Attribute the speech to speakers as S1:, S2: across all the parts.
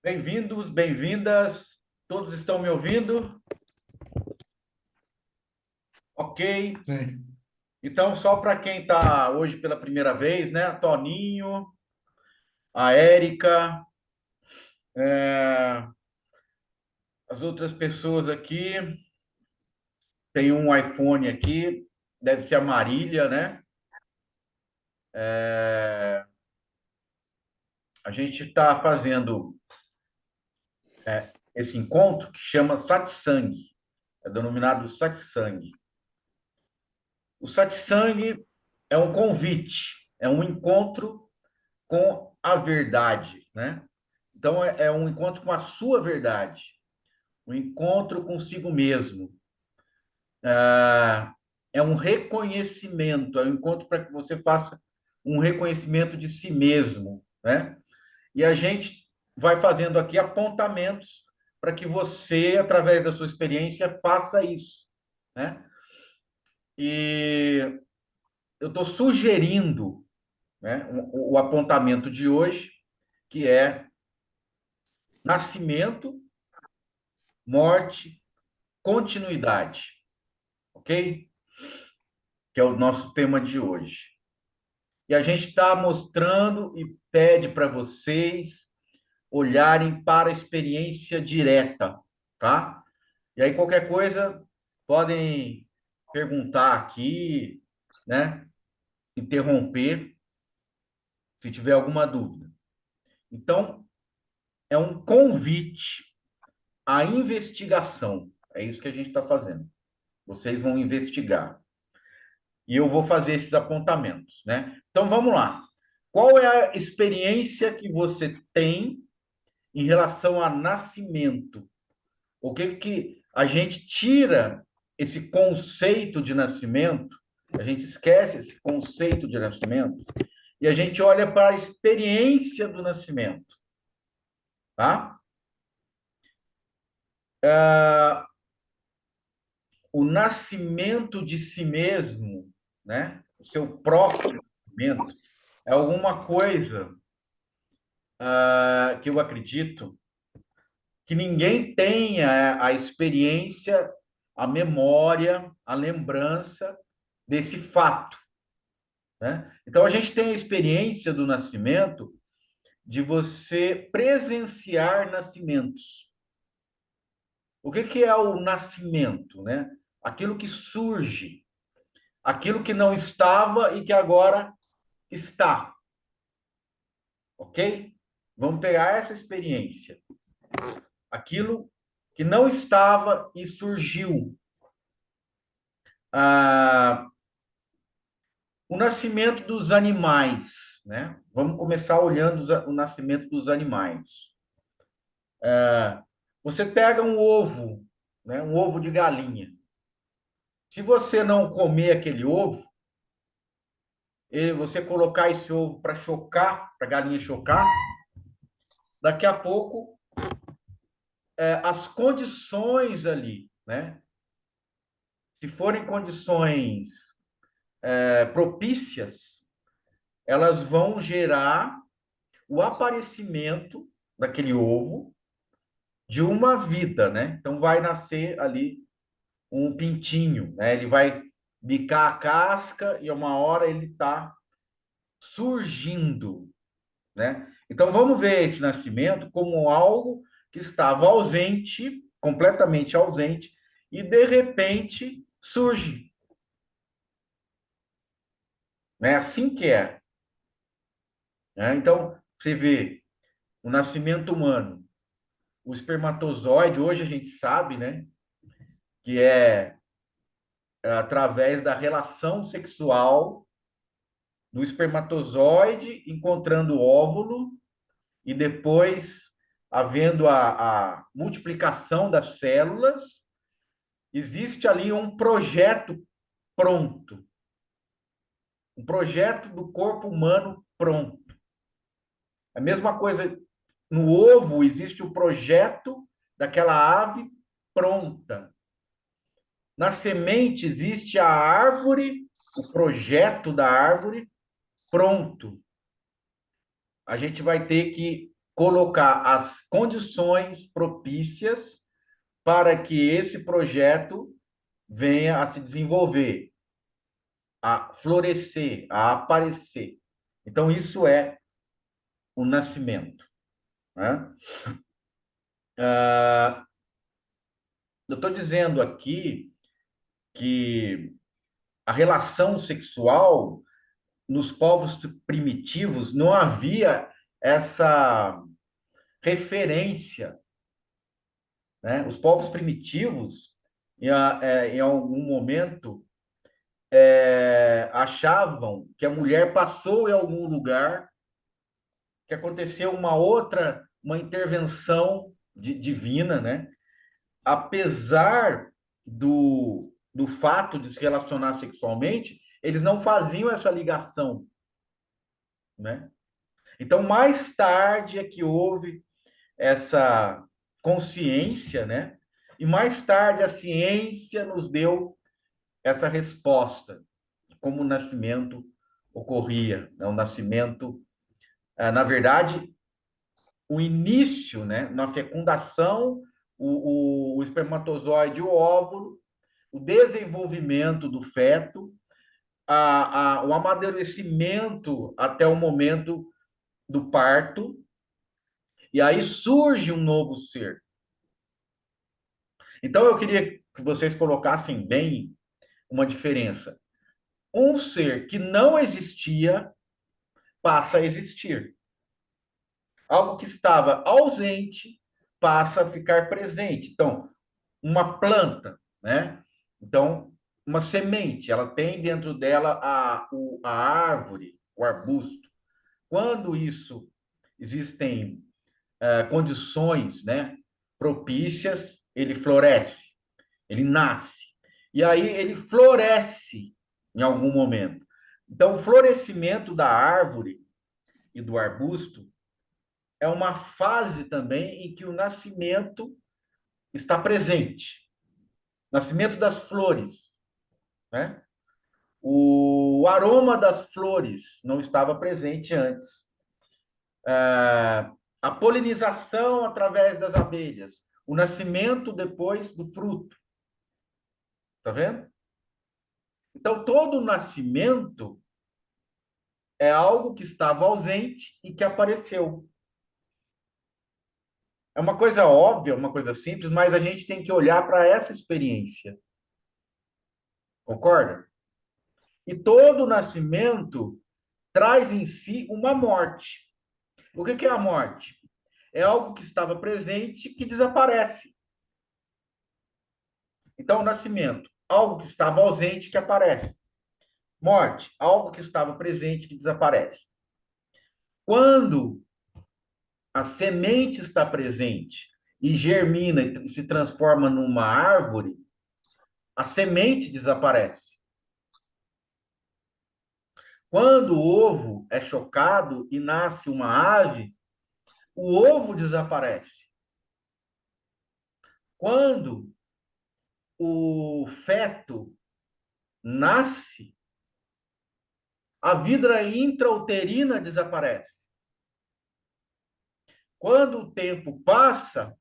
S1: Bem-vindos, bem-vindas. Todos estão me ouvindo? Ok.
S2: Sim.
S1: Então, só para quem está hoje pela primeira vez, né? Toninho, a Érica, as outras pessoas aqui. Tem um iPhone aqui, deve ser a Marília, né? A gente está fazendo esse encontro que chama Satsang, é denominado Satsang. O Satsang é um convite, é um encontro com a verdade, né? Então, é um encontro com a sua verdade, um encontro consigo mesmo. É um reconhecimento, é um encontro para que você faça um reconhecimento de si mesmo, né? E a gente vai fazendo aqui apontamentos para que você, através da sua experiência, faça isso, né? E eu estou sugerindo, né, o apontamento de hoje, que é nascimento, morte, continuidade, ok? Que é o nosso tema de hoje. E a gente está mostrando e pede para vocês olharem para a experiência direta, tá? E aí, qualquer coisa, podem perguntar aqui, né? Interromper, se tiver alguma dúvida. Então, é um convite à investigação. É isso que a gente está fazendo. Vocês vão investigar. E eu vou fazer esses apontamentos, né? Então vamos lá. Qual é a experiência que você tem em relação a nascimento? O que que a gente tira esse conceito de nascimento? A gente esquece esse conceito de nascimento e a gente olha para a experiência do nascimento, tá? O nascimento de si mesmo, né? O seu próprio nascimento é alguma coisa que eu acredito que ninguém tenha a experiência, a memória, a lembrança desse fato, né? Então a gente tem a experiência do nascimento de você presenciar nascimentos. O que que é o nascimento, né? Aquilo que surge, aquilo que não estava e que agora está, ok? Vamos pegar essa experiência. Aquilo que não estava e surgiu. Ah, o nascimento dos animais, né? Vamos começar olhando o nascimento dos animais. Você pega um ovo, né? Um ovo de galinha. Se você não comer aquele ovo, e você colocar esse ovo para chocar, para a galinha chocar, daqui a pouco as condições ali, né? Se forem condições propícias, elas vão gerar o aparecimento daquele ovo de uma vida, né? Então vai nascer ali um pintinho, né? Ele vai bicar a casca e uma hora ele está surgindo, né? Então vamos ver esse nascimento como algo que estava ausente, completamente ausente, e de repente surge, né? Assim que é, né? Então você vê o nascimento humano, o espermatozoide, hoje a gente sabe, né? Que é através da relação sexual do espermatozoide encontrando o óvulo e depois havendo a multiplicação das células, existe ali um projeto pronto, um projeto do corpo humano pronto. A mesma coisa no ovo, existe o projeto daquela ave pronta. Na semente existe a árvore, o projeto da árvore pronto. A gente vai ter que colocar as condições propícias para que esse projeto venha a se desenvolver, a florescer, a aparecer. Então, isso é o nascimento, né? Eu estou dizendo aqui que a relação sexual nos povos primitivos não havia essa referência, né? Os povos primitivos, em algum momento, achavam que a mulher passou em algum lugar, que aconteceu uma intervenção divina, né? Apesar do fato de se relacionar sexualmente, eles não faziam essa ligação, né? Então, mais tarde é que houve essa consciência, né? E mais tarde a ciência nos deu essa resposta, como o nascimento ocorria, né? O nascimento, na verdade, o início, né? Na fecundação, o espermatozoide, o óvulo, o desenvolvimento do feto, o amadurecimento até o momento do parto, e aí surge um novo ser. Então, eu queria que vocês colocassem bem uma diferença. Um ser que não existia passa a existir. Algo que estava ausente passa a ficar presente. Então, uma planta, né? Então, uma semente, ela tem dentro dela a árvore, o arbusto. Quando isso existem condições, né, propícias, ele floresce, ele nasce. E aí ele floresce em algum momento. Então, o florescimento da árvore e do arbusto é uma fase também em que o nascimento está presente. Nascimento das flores, né? O aroma das flores não estava presente antes. A polinização através das abelhas, o nascimento depois do fruto. Tá vendo? Então, todo nascimento é algo que estava ausente e que apareceu. É uma coisa óbvia, uma coisa simples, mas a gente tem que olhar para essa experiência. Concorda? E todo nascimento traz em si uma morte. O que é a morte? É algo que estava presente que desaparece. Então, nascimento, algo que estava ausente que aparece. Morte, algo que estava presente que desaparece. Quando a semente está presente e germina e se transforma numa árvore, a semente desaparece. Quando o ovo é chocado e nasce uma ave, o ovo desaparece. Quando o feto nasce, a vida intrauterina desaparece. Quando o tempo passa,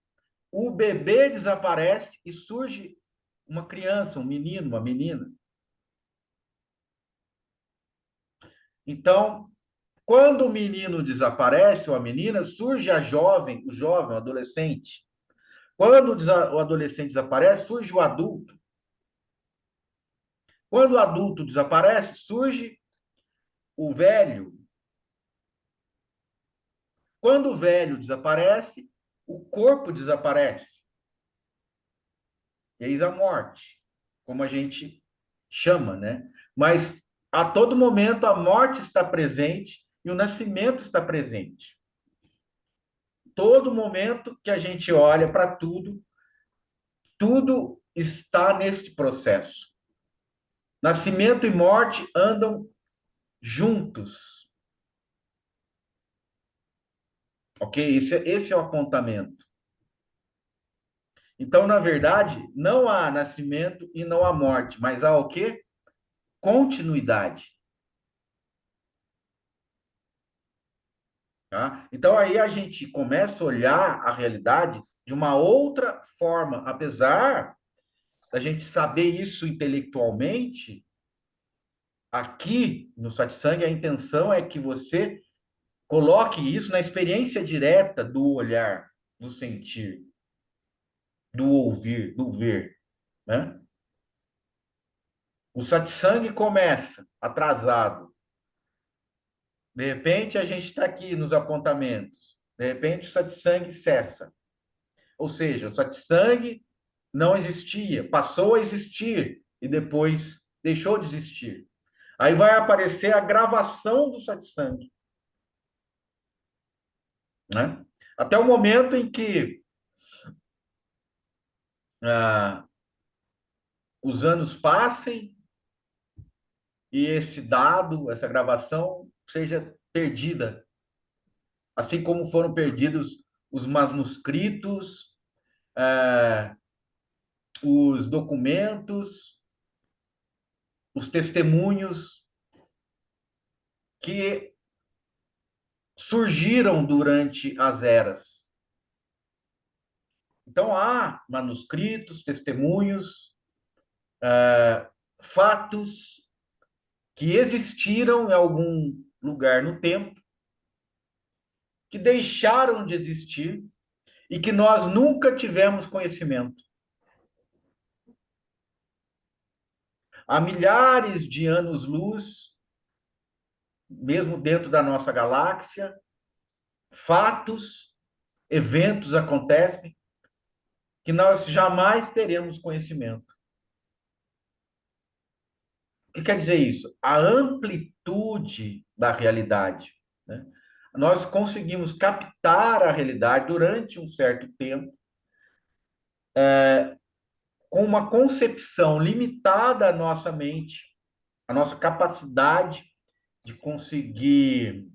S1: o bebê desaparece e surge uma criança, um menino, uma menina. Então, quando o menino desaparece, ou a menina, surge a jovem, o jovem, o adolescente. Quando o adolescente desaparece, surge o adulto. Quando o adulto desaparece, surge o velho. Quando o velho desaparece, o corpo desaparece. Eis a morte, como a gente chama, né? Mas a todo momento a morte está presente e o nascimento está presente. Todo momento que a gente olha para tudo, tudo está nesse processo. Nascimento e morte andam juntos. Ok? Esse é o apontamento. Então, na verdade, não há nascimento e não há morte, mas há o quê? Continuidade. Tá? Então, aí a gente começa a olhar a realidade de uma outra forma, apesar da gente saber isso intelectualmente, aqui no satsang a intenção é que você coloque isso na experiência direta do olhar, do sentir, do ouvir, do ver, né? O satsang começa atrasado. De repente a gente está aqui nos apontamentos. De repente o satsang cessa. Ou seja, o satsang não existia, passou a existir e depois deixou de existir. Aí vai aparecer a gravação do satsang, né? Até o momento em que ah, os anos passem e esse dado, essa gravação, seja perdida, assim como foram perdidos os manuscritos, eh, os documentos, os testemunhos que surgiram durante as eras. Então, há manuscritos, testemunhos, fatos que existiram em algum lugar no tempo, que deixaram de existir e que nós nunca tivemos conhecimento. Há milhares de anos-luz, mesmo dentro da nossa galáxia, fatos, eventos acontecem que nós jamais teremos conhecimento. O que quer dizer isso? A amplitude da realidade, né? Nós conseguimos captar a realidade durante um certo tempo, com uma concepção limitada à nossa mente, à nossa capacidade de conseguir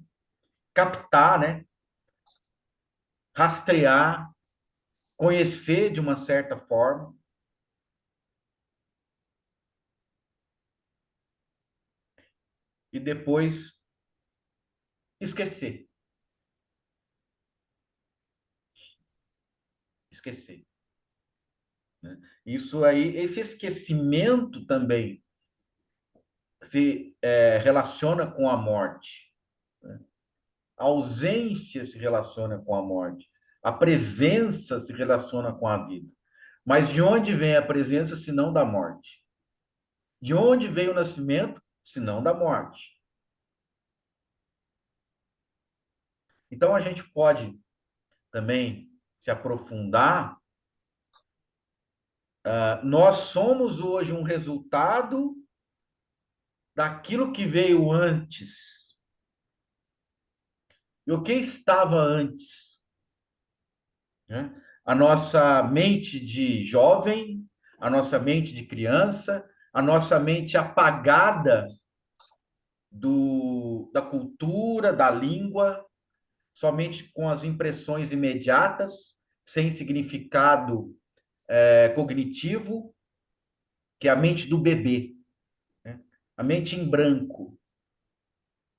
S1: captar, né? Rastrear, conhecer de uma certa forma, e depois esquecer. Esquecer, né? Isso aí, esse esquecimento também se relaciona com a morte, né? A ausência se relaciona com a morte. A presença se relaciona com a vida. Mas de onde vem a presença, se não da morte? De onde veio o nascimento, se não da morte? Então a gente pode também se aprofundar. Nós somos hoje um resultado daquilo que veio antes. E o que estava antes, né? A nossa mente de jovem, a nossa mente de criança, a nossa mente apagada da cultura, da língua, somente com as impressões imediatas, sem significado cognitivo, que é a mente do bebê, né? A mente em branco.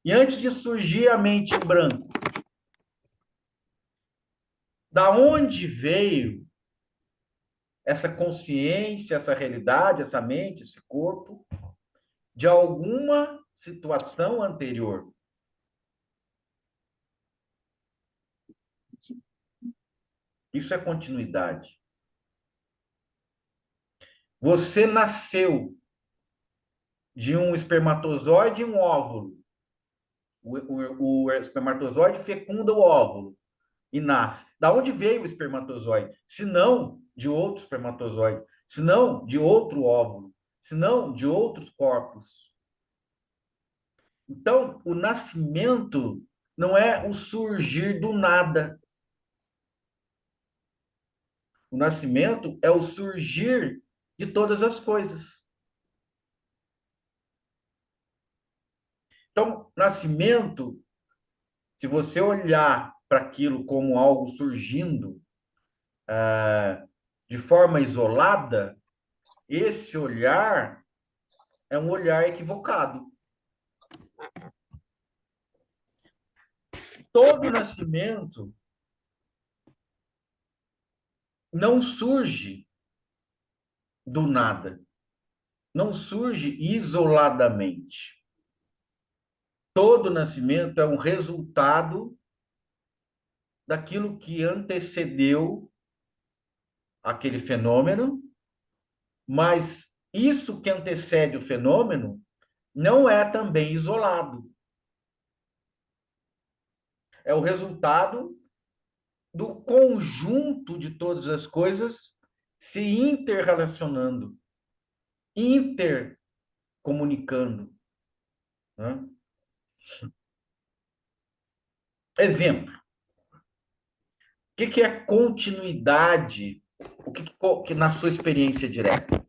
S1: E antes de surgir a mente em branco, da onde veio essa consciência, essa realidade, essa mente, esse corpo, de alguma situação anterior? Isso é continuidade. Você nasceu de um espermatozoide e um óvulo. O espermatozoide fecunda o óvulo e nasce. Da onde veio o espermatozoide? Se não de outro espermatozoide, se não de outro óvulo, se não de outros corpos. Então, o nascimento não é o surgir do nada. O nascimento é o surgir de todas as coisas. Então, nascimento, se você olhar para aquilo como algo surgindo de forma isolada, esse olhar é um olhar equivocado. todo nascimento não surge do nada, não surge isoladamente. Todo nascimento é um resultado daquilo que antecedeu aquele fenômeno, mas isso que antecede o fenômeno não é também isolado. É o resultado do conjunto de todas as coisas se interrelacionando, intercomunicando, né? Exemplo: o que é continuidade? O que na sua experiência direta?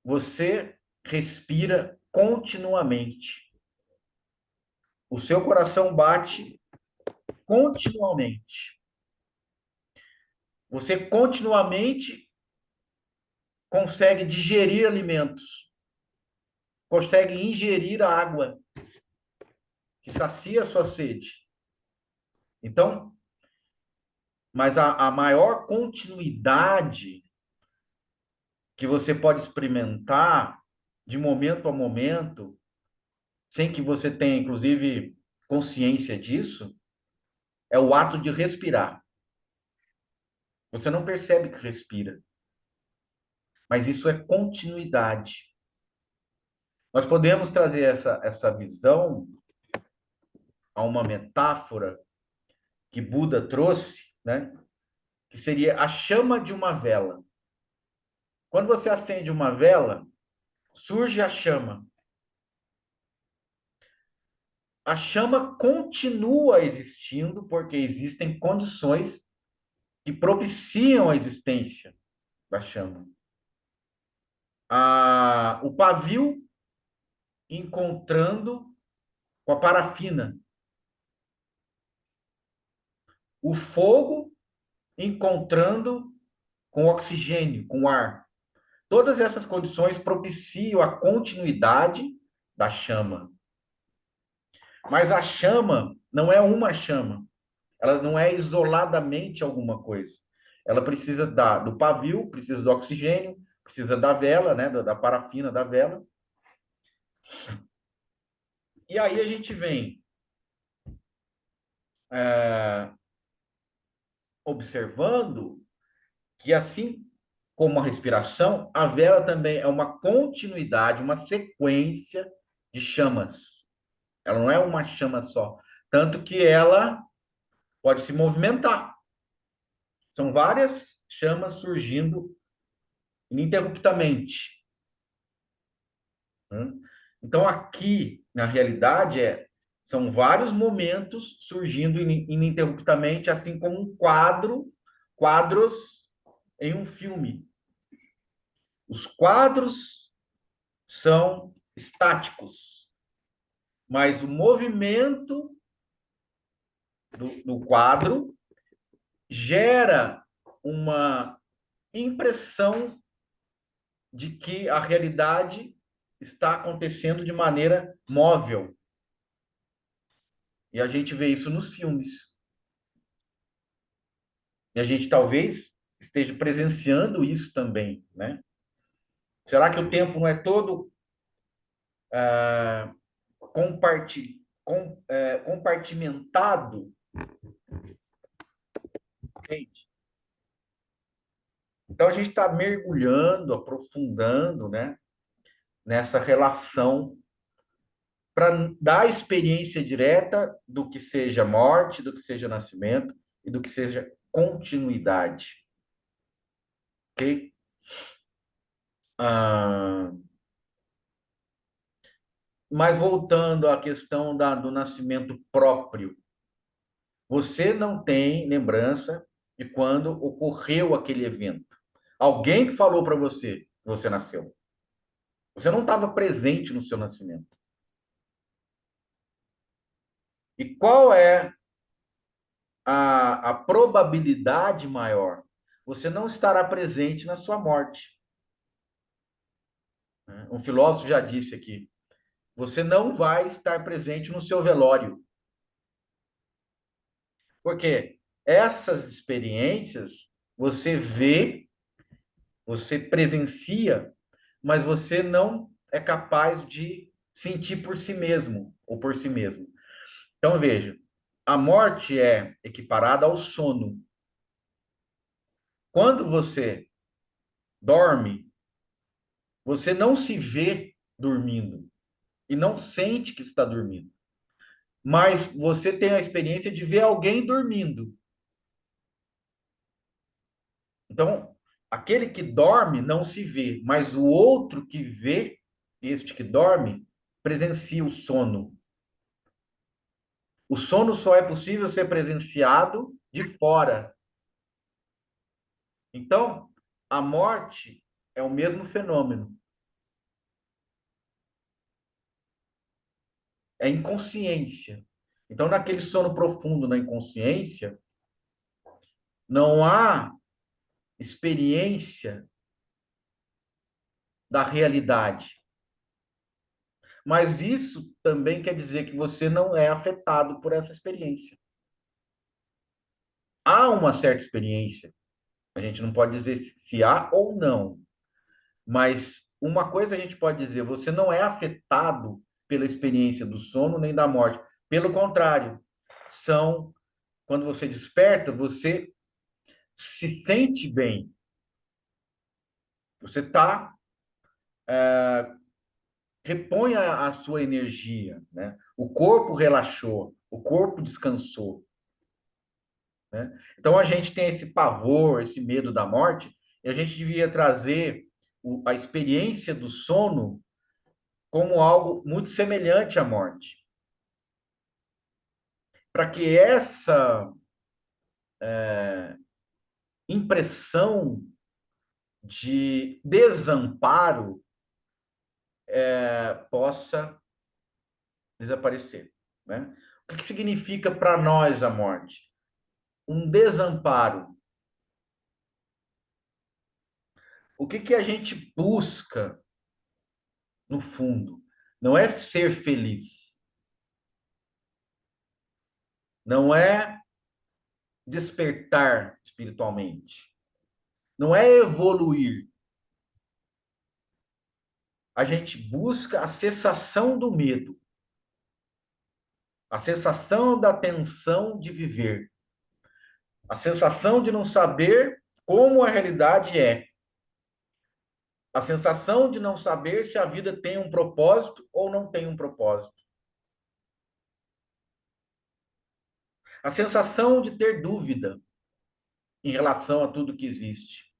S1: Você respira continuamente. O seu coração bate continuamente. Você continuamente consegue digerir alimentos, consegue ingerir água que sacia a sua sede. Então, mas a maior continuidade que você pode experimentar de momento a momento, sem que você tenha, inclusive, consciência disso, é o ato de respirar. Você não percebe que respira, mas isso é continuidade. Nós podemos trazer essa visão a uma metáfora que Buda trouxe, né? Que seria a chama de uma vela. Quando você acende uma vela, surge a chama. A chama continua existindo porque existem condições que propiciam a existência da chama. O pavio encontrando com a parafina. O fogo encontrando com o oxigênio, com o ar. Todas essas condições propiciam a continuidade da chama. Mas a chama não é uma chama. Ela não é isoladamente alguma coisa. Ela precisa do pavio, precisa do oxigênio, precisa da vela, né, da parafina da vela. E aí a gente vem observando que, assim como a respiração, a vela também é uma continuidade, uma sequência de chamas. Ela não é uma chama só. Tanto que ela pode se movimentar. São várias chamas surgindo ininterruptamente. Então, aqui, na realidade, são vários momentos surgindo ininterruptamente, assim como quadros em um filme. Os quadros são estáticos, mas o movimento do quadro gera uma impressão de que a realidade está acontecendo de maneira móvel. E a gente vê isso nos filmes. E a gente talvez esteja presenciando isso também, né? Será que o tempo não é todo compartimentado? Gente, então a gente está mergulhando, aprofundando, né, nessa relação para dar a experiência direta do que seja morte, do que seja nascimento e do que seja continuidade. Ok? Ah, mas voltando à questão do nascimento próprio, você não tem lembrança de quando ocorreu aquele evento. Alguém que falou para você que você nasceu. Você não estava presente no seu nascimento. E qual é a probabilidade maior? Você não estará presente na sua morte. Um filósofo já disse aqui, Você não vai estar presente no seu velório. Porque essas experiências você vê, você presencia, mas você não é capaz de sentir por si mesmo ou por si mesmo. Então veja, a morte é equiparada ao sono. Quando você dorme, você não se vê dormindo e não sente que está dormindo, mas você tem a experiência de ver alguém dormindo. Então, aquele que dorme não se vê, mas o outro que vê, este que dorme, presencia o sono. O sono só é possível ser presenciado de fora. Então, a morte é o mesmo fenômeno. É inconsciência. Então, naquele sono profundo, na inconsciência, não há experiência da realidade. Mas isso também quer dizer que você não é afetado por essa experiência. Há uma certa experiência. A gente não pode dizer se há ou não. Mas uma coisa a gente pode dizer: você não é afetado pela experiência do sono nem da morte. Pelo contrário, são quando você desperta, você se sente bem. Você tá repõe a sua energia, né? O corpo relaxou, o corpo descansou, né? Então a gente tem esse pavor, esse medo da morte, e a gente devia trazer a experiência do sono como algo muito semelhante à morte, para que essa impressão de desamparo possa desaparecer, né? O que significa para nós a morte? Um desamparo. O que a gente busca no fundo? Não é ser feliz, não é despertar espiritualmente, não é evoluir. A gente busca a cessação do medo, a sensação da tensão de viver, a sensação de não saber como a realidade é, a sensação de não saber se a vida tem um propósito ou não tem um propósito, a sensação de ter dúvida em relação a tudo que existe.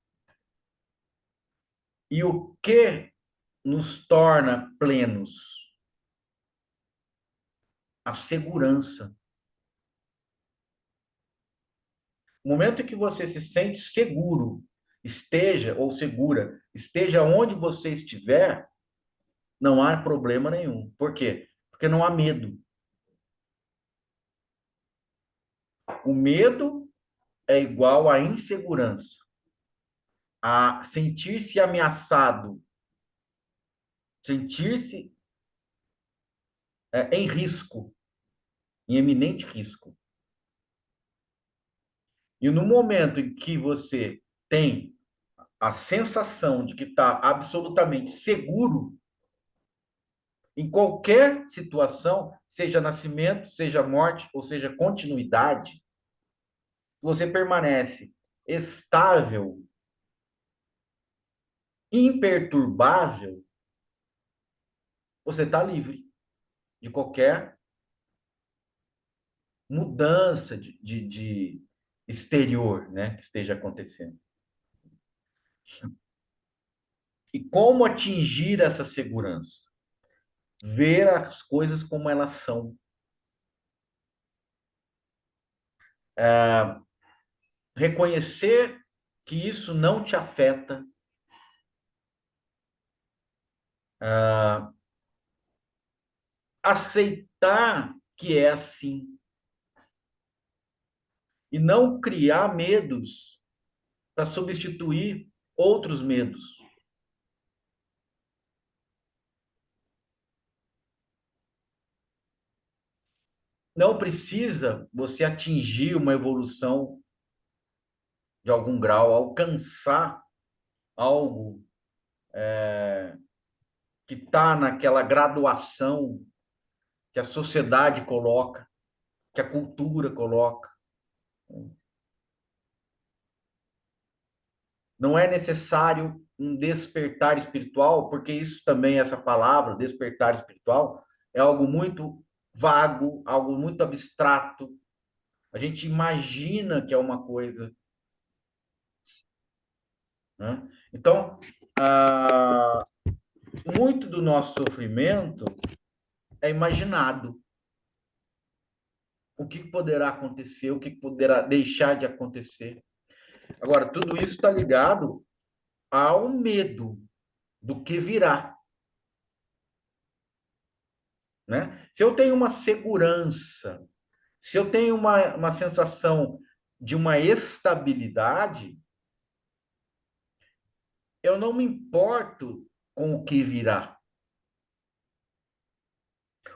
S1: E o que nos torna plenos? A segurança. O momento em que você se sente seguro, esteja ou segura, esteja onde você estiver, não há problema nenhum. Por quê? Porque não há medo. O medo é igual à insegurança, a sentir-se ameaçado, sentir-se em risco, em eminente risco. E no momento em que você tem a sensação de que está absolutamente seguro, em qualquer situação, seja nascimento, seja morte, ou seja continuidade, você permanece estável, imperturbável, você está livre de qualquer mudança de exterior, né, que esteja acontecendo. E como atingir essa segurança? Ver as coisas como elas são. Reconhecer que isso não te afeta. Aceitar que é assim. E não criar medos para substituir outros medos. não precisa você atingir uma evolução de algum grau, alcançar algo que está naquela graduação que a sociedade coloca, que a cultura coloca. Não é necessário um despertar espiritual, porque isso também, essa palavra, despertar espiritual, é algo muito vago, algo muito abstrato. A gente imagina que é uma coisa, né? Então, ah, muito do nosso sofrimento é imaginado. O que poderá acontecer, o que poderá deixar de acontecer. Agora, tudo isso está ligado ao medo do que virá, né? Se eu tenho uma segurança, se eu tenho uma sensação de uma estabilidade, eu não me importo com o que virá.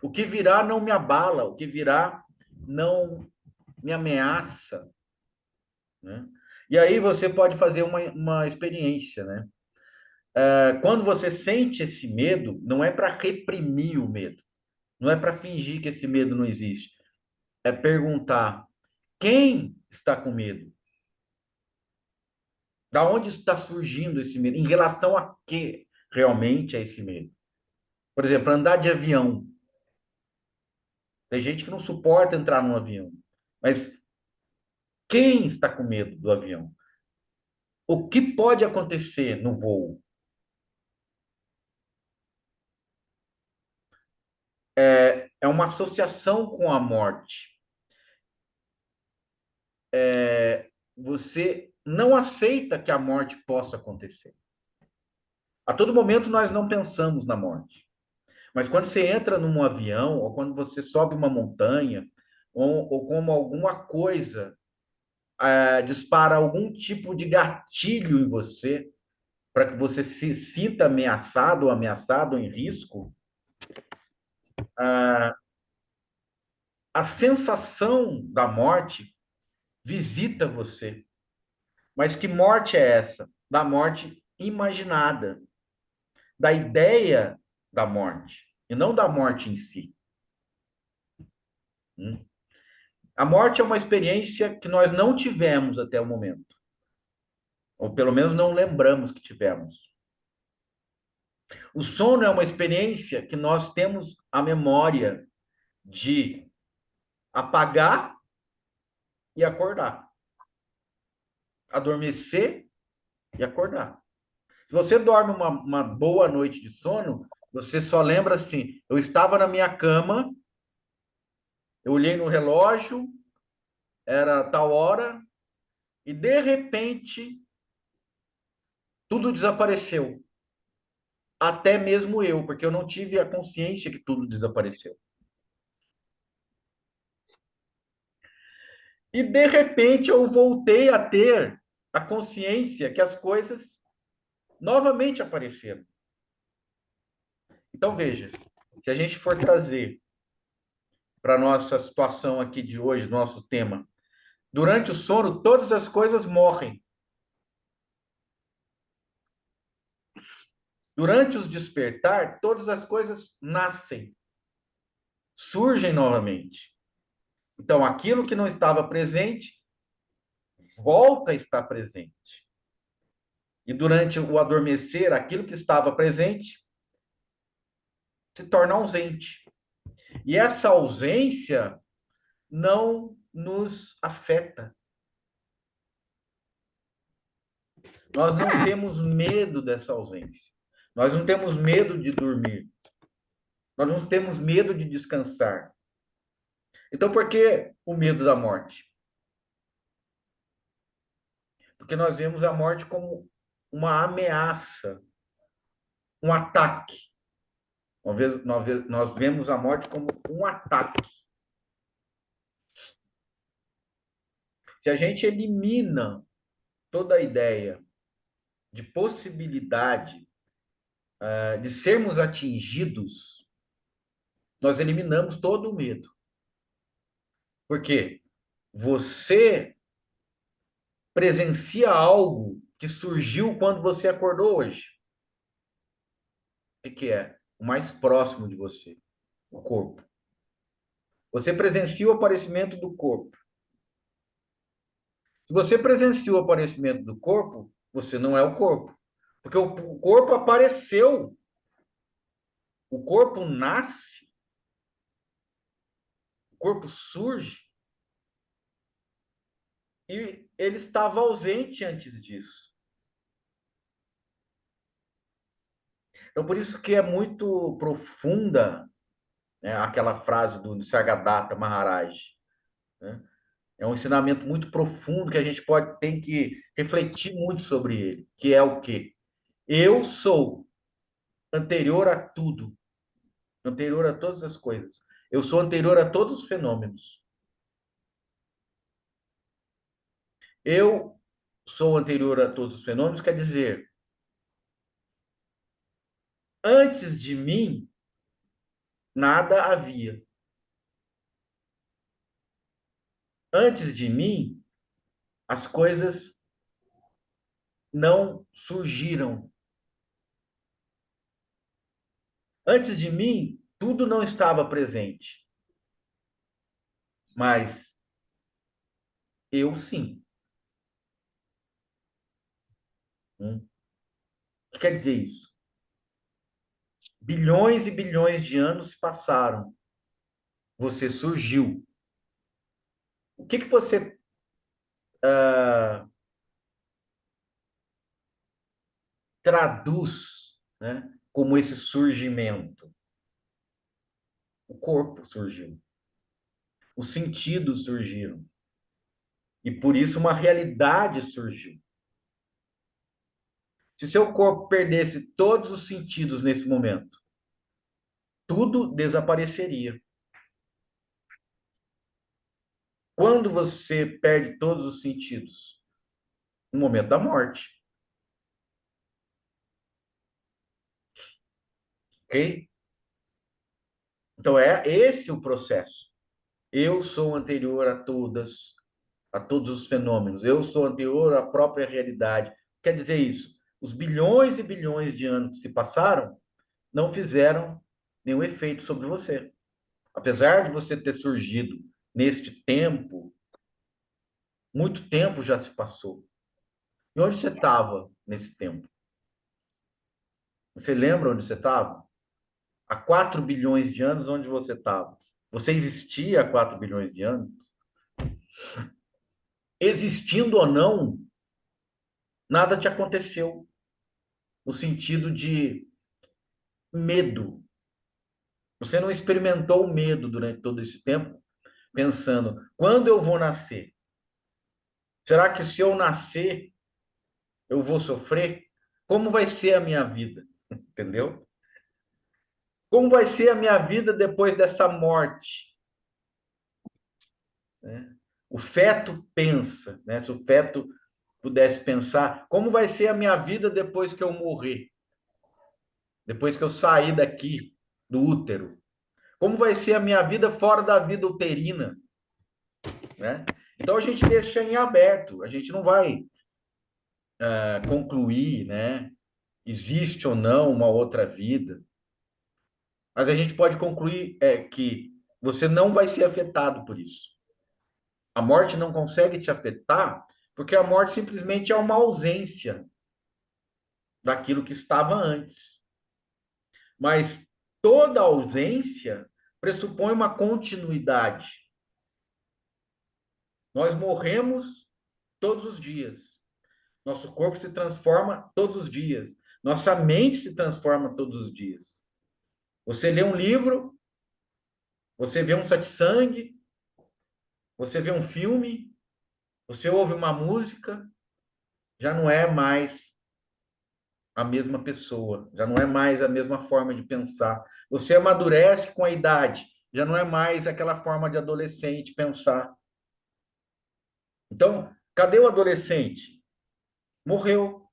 S1: O que virá não me abala, o que virá não me ameaça, né? E aí você pode fazer uma experiência, né? Quando você sente esse medo, não é para reprimir o medo, não é para fingir que esse medo não existe. É perguntar: quem está com medo? Da onde está surgindo esse medo? Em relação a que realmente é esse medo? Por exemplo, andar de avião. Tem gente que não suporta entrar num avião. Mas quem está com medo do avião? O que pode acontecer no voo? É uma associação com a morte. Você não aceita que a morte possa acontecer. A todo momento nós não pensamos na morte. Mas quando você entra num avião, ou quando você sobe uma montanha, ou como alguma coisa dispara algum tipo de gatilho em você, para que você se sinta ameaçado ou ameaçado em risco, a sensação da morte visita você. Mas que morte é essa? Da morte imaginada, da ideia da morte, e não da morte em si. A morte é uma experiência que nós não tivemos até o momento, ou pelo menos não lembramos que tivemos. O sono é uma experiência que nós temos a memória de apagar e acordar, adormecer e acordar. Se você dorme uma boa noite de sono, você só lembra assim: eu estava na minha cama, eu olhei no relógio, era tal hora, e de repente tudo desapareceu. Até mesmo eu, porque eu não tive a consciência que tudo desapareceu. E de repente eu voltei a ter a consciência que as coisas novamente apareceram. Então veja, se a gente for trazer para a nossa situação aqui de hoje, nosso tema, durante o sono todas as coisas morrem. Durante os despertar, todas as coisas nascem, surgem novamente. Então, aquilo que não estava presente volta a estar presente. E durante o adormecer, aquilo que estava presente se torna ausente. E essa ausência não nos afeta. Nós não temos medo dessa ausência. Nós não temos medo de dormir. Nós não temos medo de descansar. Então, por que o medo da morte? Porque nós vemos a morte como uma ameaça, um ataque. Nós vemos a morte como um ataque. Se a gente elimina toda a ideia de possibilidade de sermos atingidos, nós eliminamos todo o medo. Porque você presencia algo que surgiu quando você acordou hoje. O que é? O mais próximo de você, o corpo. Você presencia o aparecimento do corpo. Se você presencia o aparecimento do corpo, você não é o corpo. Porque o corpo apareceu. O corpo nasce, o corpo surge e ele estava ausente antes disso. Então, por isso que é muito profunda, né, aquela frase do Nisargadatta Maharaj, né? É um ensinamento muito profundo que a gente tem que refletir muito sobre ele, que é o quê? Eu sou anterior a tudo, anterior a todas as coisas. Eu sou anterior a todos os fenômenos. Eu sou anterior a todos os fenômenos, quer dizer, antes de mim, nada havia. Antes de mim, as coisas não surgiram. Antes de mim, tudo não estava presente. Mas eu sim. O que quer dizer isso? Bilhões e bilhões de anos se passaram. Você surgiu. O que que você traduz, né, como esse surgimento? O corpo surgiu. Os sentidos surgiram. E por isso uma realidade surgiu. Se seu corpo perdesse todos os sentidos nesse momento, tudo desapareceria. Quando você perde todos os sentidos? No momento da morte. Ok? Então é esse o processo. Eu sou anterior a todos os fenômenos. Eu sou anterior à própria realidade. Quer dizer isso? Os bilhões e bilhões de anos que se passaram não fizeram nenhum efeito sobre você. Apesar de você ter surgido neste tempo, muito tempo já se passou. E onde você estava nesse tempo? Você lembra onde você estava? Há 4 bilhões de anos, onde você estava? Você existia há 4 bilhões de anos? Existindo ou não, nada te aconteceu. No sentido de medo. Você não experimentou o medo durante todo esse tempo, pensando: quando eu vou nascer? Será que se eu nascer, eu vou sofrer? Como vai ser a minha vida? Entendeu? Como vai ser a minha vida depois dessa morte? Né? O feto pensa, né? Se o feto pudesse pensar, como vai ser a minha vida depois que eu morrer? Depois que eu sair daqui do útero? Como vai ser a minha vida fora da vida uterina? Né? Então a gente deixa em aberto, a gente não vai concluir, né? Existe ou não uma outra vida, mas a gente pode concluir que você não vai ser afetado por isso. A morte não consegue te afetar, porque a morte simplesmente é uma ausência daquilo que estava antes. Mas toda ausência pressupõe uma continuidade. Nós morremos todos os dias. Nosso corpo se transforma todos os dias. Nossa mente se transforma todos os dias. Você lê um livro, você vê um satsang, você vê um filme, você ouve uma música, já não é mais a mesma pessoa, já não é mais a mesma forma de pensar. Você amadurece com a idade, já não é mais aquela forma de adolescente pensar. Então, cadê o adolescente? Morreu.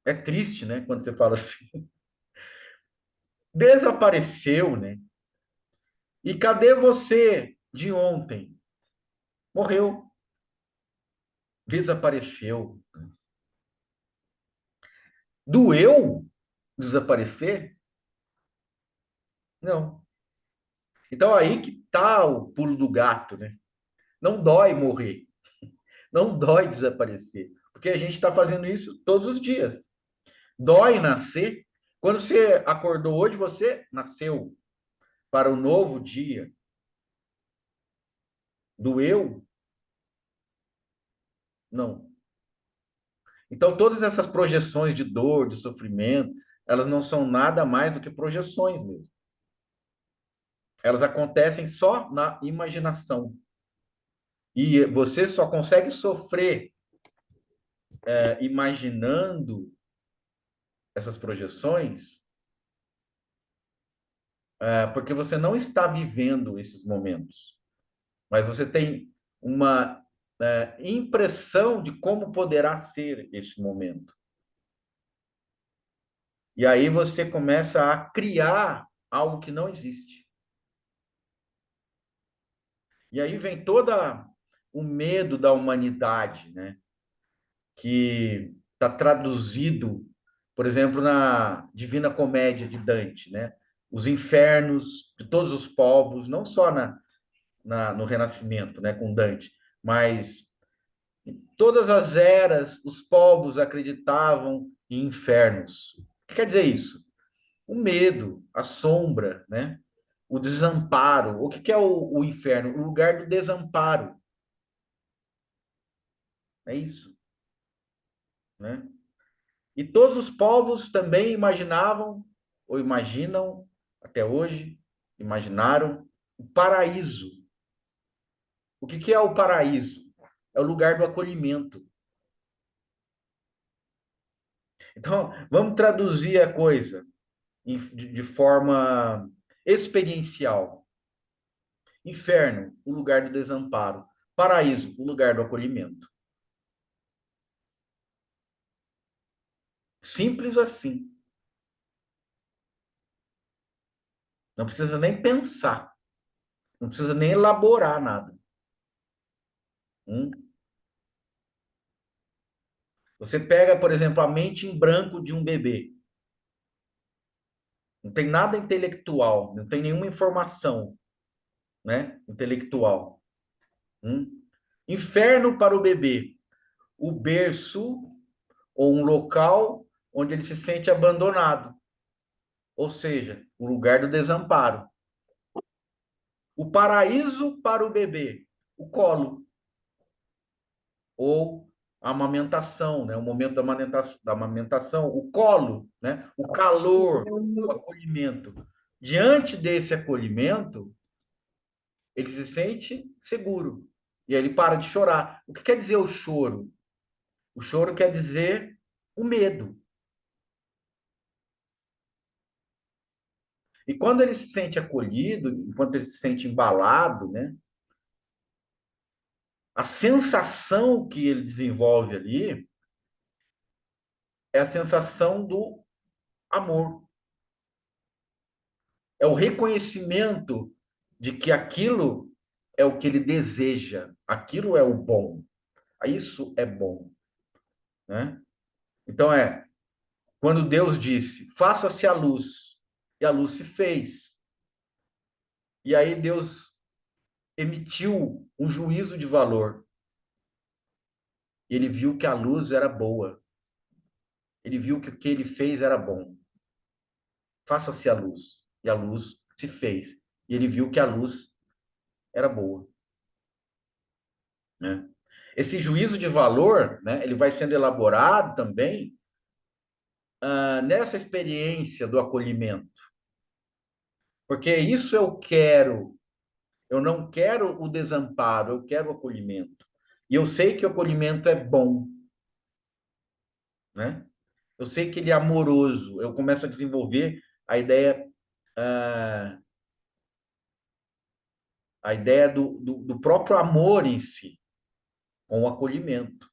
S1: É triste, né, quando você fala assim. Desapareceu, né? E cadê você de ontem? Morreu, desapareceu. Doeu desaparecer? Não. Então aí que tá o pulo do gato, né? Não dói morrer, não dói desaparecer, porque a gente está fazendo isso todos os dias. Dói nascer. Quando você acordou hoje, você nasceu para o novo dia. Doeu? Não. Então, todas essas projeções de dor, de sofrimento, elas não são nada mais do que projeções mesmo. Elas acontecem só na imaginação. E você só consegue sofrer imaginando essas projeções porque você não está vivendo esses momentos. Mas você tem uma impressão de como poderá ser esse momento. E aí você começa a criar algo que não existe. E aí vem toda o medo da humanidade, né? Que está traduzido, por exemplo, na Divina Comédia de Dante, né? Os infernos de todos os povos, não só no Renascimento, né, com Dante, mas em todas as eras, os povos acreditavam em infernos. O que quer dizer isso? O medo, a sombra, né? O desamparo. O que é o inferno? O lugar do desamparo. É isso, né? E todos os povos também imaginavam, ou imaginam, até hoje, imaginaram o paraíso. O que é o paraíso? É o lugar do acolhimento. Então, vamos traduzir a coisa de forma experiencial. Inferno, o lugar do desamparo. Paraíso, o lugar do acolhimento. Simples assim. Não precisa nem pensar. Não precisa nem elaborar nada. Hum? Você pega, por exemplo, a mente em branco de um bebê. Não tem nada intelectual, não tem nenhuma informação, né, intelectual. Hum? Inferno para o bebê. O berço ou um local onde ele se sente abandonado, ou seja, o lugar do desamparo. O paraíso para o bebê, o colo, ou a amamentação, né? O momento da amamentação, o colo, né? O calor, o acolhimento. Diante desse acolhimento, ele se sente seguro. E aí ele para de chorar. O que quer dizer o choro? O choro quer dizer o medo. E quando ele se sente acolhido, enquanto ele se sente embalado, né? A sensação que ele desenvolve ali é a sensação do amor. É o reconhecimento de que aquilo é o que ele deseja, aquilo é o bom. Isso é bom, né? Então quando Deus disse: "Faça-se a luz", e a luz se fez. E aí Deus emitiu um juízo de valor. Ele viu que a luz era boa. Ele viu que o que ele fez era bom. Faça-se a luz. E a luz se fez. E ele viu que a luz era boa, né? Esse juízo de valor, né, ele vai sendo elaborado também nessa experiência do acolhimento. Porque isso eu quero. Eu não quero o desamparo, eu quero o acolhimento. E eu sei que o acolhimento é bom, né? Eu sei que ele é amoroso. Eu começo a desenvolver a ideia, ah, a ideia do próprio amor em si, com o acolhimento.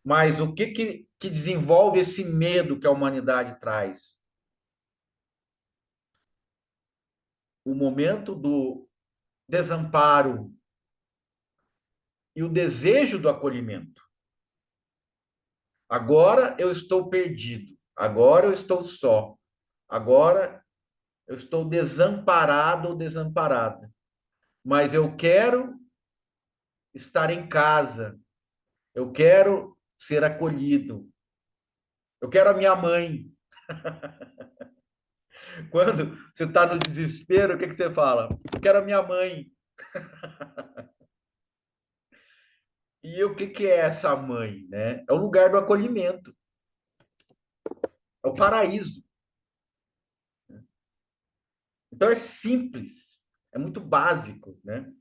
S1: Mas o que desenvolve esse medo que a humanidade traz? o momento do desamparo e o desejo do acolhimento. Agora eu estou perdido, agora eu estou só, agora eu estou desamparado ou desamparada, mas eu quero estar em casa, eu quero ser acolhido, eu quero a minha mãe. Quando você está no desespero, o que você fala? Eu quero a minha mãe. E o que é essa mãe, né? É o lugar do acolhimento, é o paraíso. Então é simples, é muito básico, né?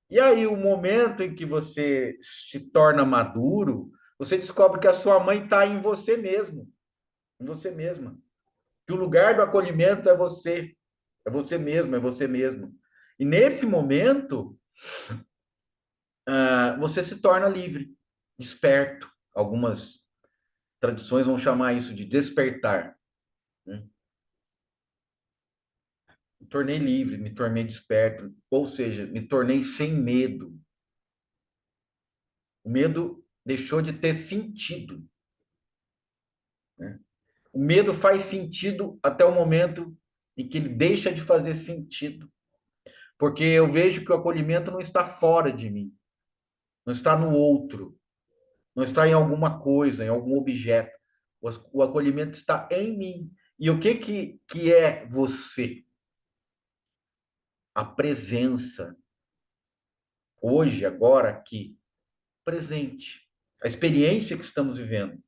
S1: E aí, o momento em que você se torna maduro, você descobre que a sua mãe está em você mesmo, em você mesma. Que o lugar do acolhimento é você mesmo, é você mesmo. E nesse momento, você se torna livre, desperto. Algumas tradições vão chamar isso de despertar, né? Me tornei livre, me tornei desperto, ou seja, me tornei sem medo. O medo deixou de ter sentido, né? O medo faz sentido até o momento em que ele deixa de fazer sentido, porque eu vejo que o acolhimento não está fora de mim, não está no outro, não está em alguma coisa, em algum objeto. O acolhimento está em mim. E o que é você? A presença, hoje, agora, aqui, presente. A experiência que estamos vivendo,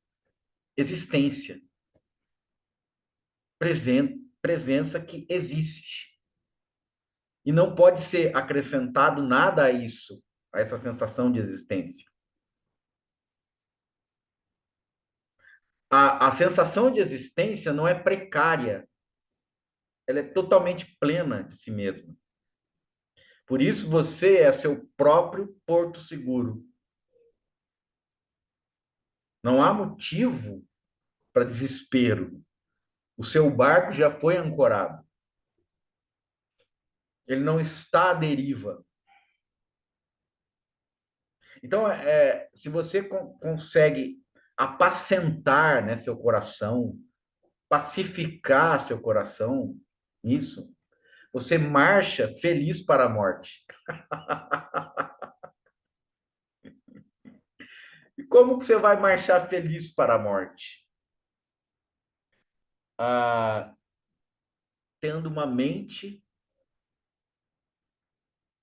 S1: existência, presença que existe. E não pode ser acrescentado nada a isso, a essa sensação de existência. A sensação de existência não é precária, ela é totalmente plena de si mesma. Por isso você é seu próprio porto seguro. Não há motivo para desespero. O seu barco já foi ancorado. Ele não está à deriva. Então, se você consegue apacentar, né, seu coração, pacificar seu coração, isso, você marcha feliz para a morte. E como que você vai marchar feliz para a morte? Ah, tendo uma mente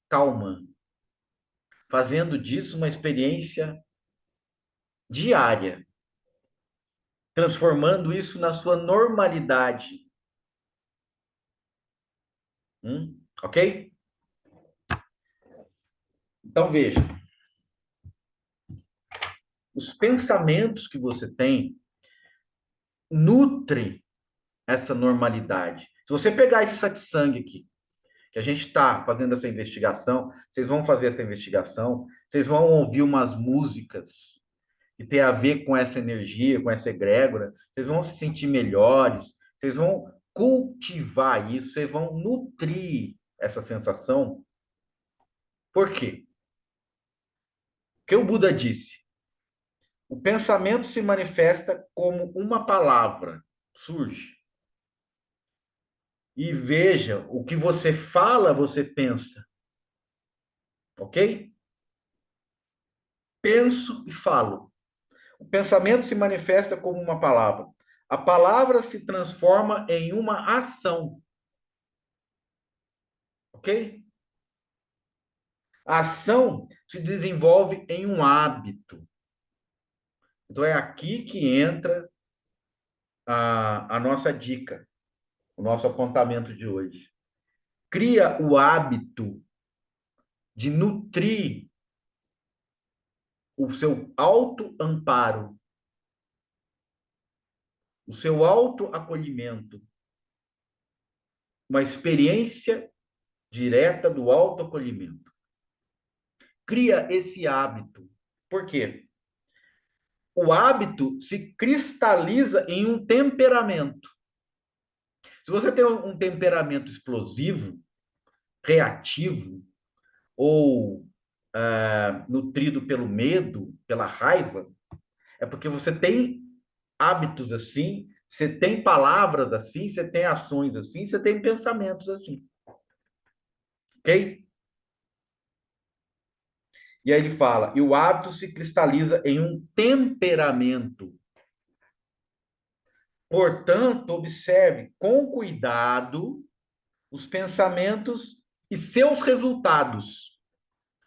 S1: calma, fazendo disso uma experiência diária, transformando isso na sua normalidade. Ok? Então veja, os pensamentos que você tem nutrem essa normalidade. Se você pegar esse satsang aqui, que a gente está fazendo essa investigação, vocês vão fazer essa investigação, vocês vão ouvir umas músicas que tem a ver com essa energia, com essa egrégora, vocês vão se sentir melhores, vocês vão cultivar isso, vocês vão nutrir essa sensação. Por quê? Porque o Buda disse: o pensamento se manifesta como uma palavra, surge. E veja, o que você fala, você pensa. Ok? Penso e falo. O pensamento se manifesta como uma palavra. A palavra se transforma em uma ação. Ok? A ação se desenvolve em um hábito. Então, é aqui que entra a nossa dica, o nosso apontamento de hoje. Cria o hábito de nutrir o seu auto-amparo, o seu auto-acolhimento, uma experiência direta do autoacolhimento. Cria esse hábito. Por quê? O hábito se cristaliza em um temperamento. Se você tem um temperamento explosivo, reativo, ou nutrido pelo medo, pela raiva, é porque você tem hábitos assim, você tem palavras assim, você tem ações assim, você tem pensamentos assim. Ok? E aí ele fala: e o hábito se cristaliza em um temperamento. Portanto, observe com cuidado os pensamentos e seus resultados.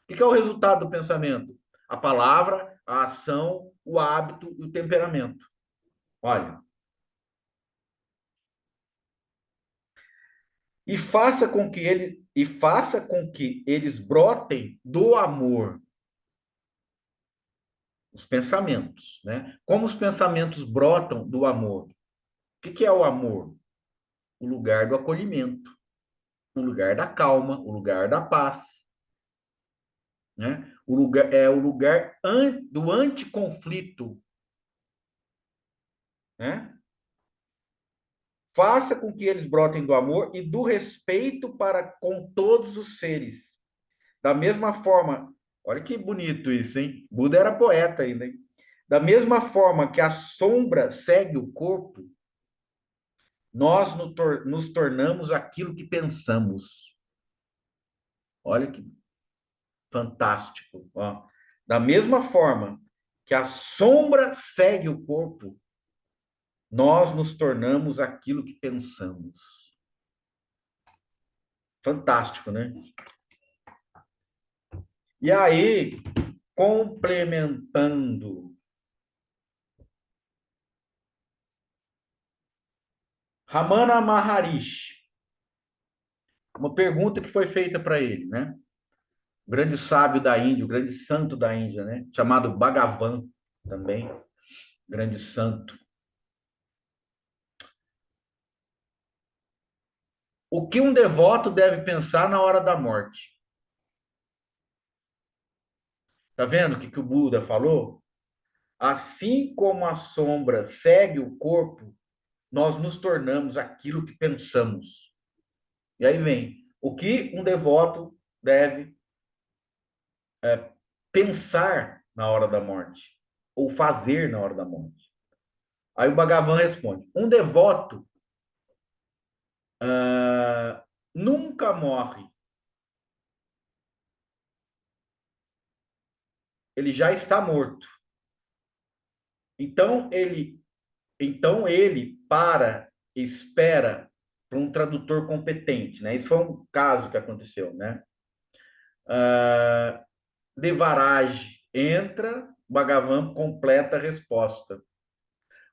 S1: O que é o resultado do pensamento? A palavra, a ação, o hábito e o temperamento. Olha, faça com que eles brotem do amor, os pensamentos, né? Como os pensamentos brotam do amor? O que é o amor? O lugar do acolhimento, o lugar da calma, o lugar da paz, né? O lugar é o lugar do anticonflito, né? Faça com que eles brotem do amor e do respeito para com todos os seres. Da mesma forma, olha que bonito isso, hein? Buda era poeta ainda, hein? Da mesma forma que a sombra segue o corpo, nós nos tornamos aquilo que pensamos. Olha que fantástico. Ó. Da mesma forma que a sombra segue o corpo, nós nos tornamos aquilo que pensamos. Fantástico, né? E aí, complementando, Ramana Maharishi, uma pergunta que foi feita para ele, né? O grande sábio da Índia, o grande santo da Índia, né? Chamado Bhagavan também, grande santo. O que um devoto deve pensar na hora da morte? Tá vendo o que o Buda falou? Assim como a sombra segue o corpo, nós nos tornamos aquilo que pensamos. E aí vem, o que um devoto deve pensar na hora da morte? Ou fazer na hora da morte? Aí o Bhagavan responde, um devoto nunca morre. Ele já está morto. Então ele para, espera para um tradutor competente, né? Isso foi um caso que aconteceu, né? Devaraj entra, Bhagavan completa a resposta.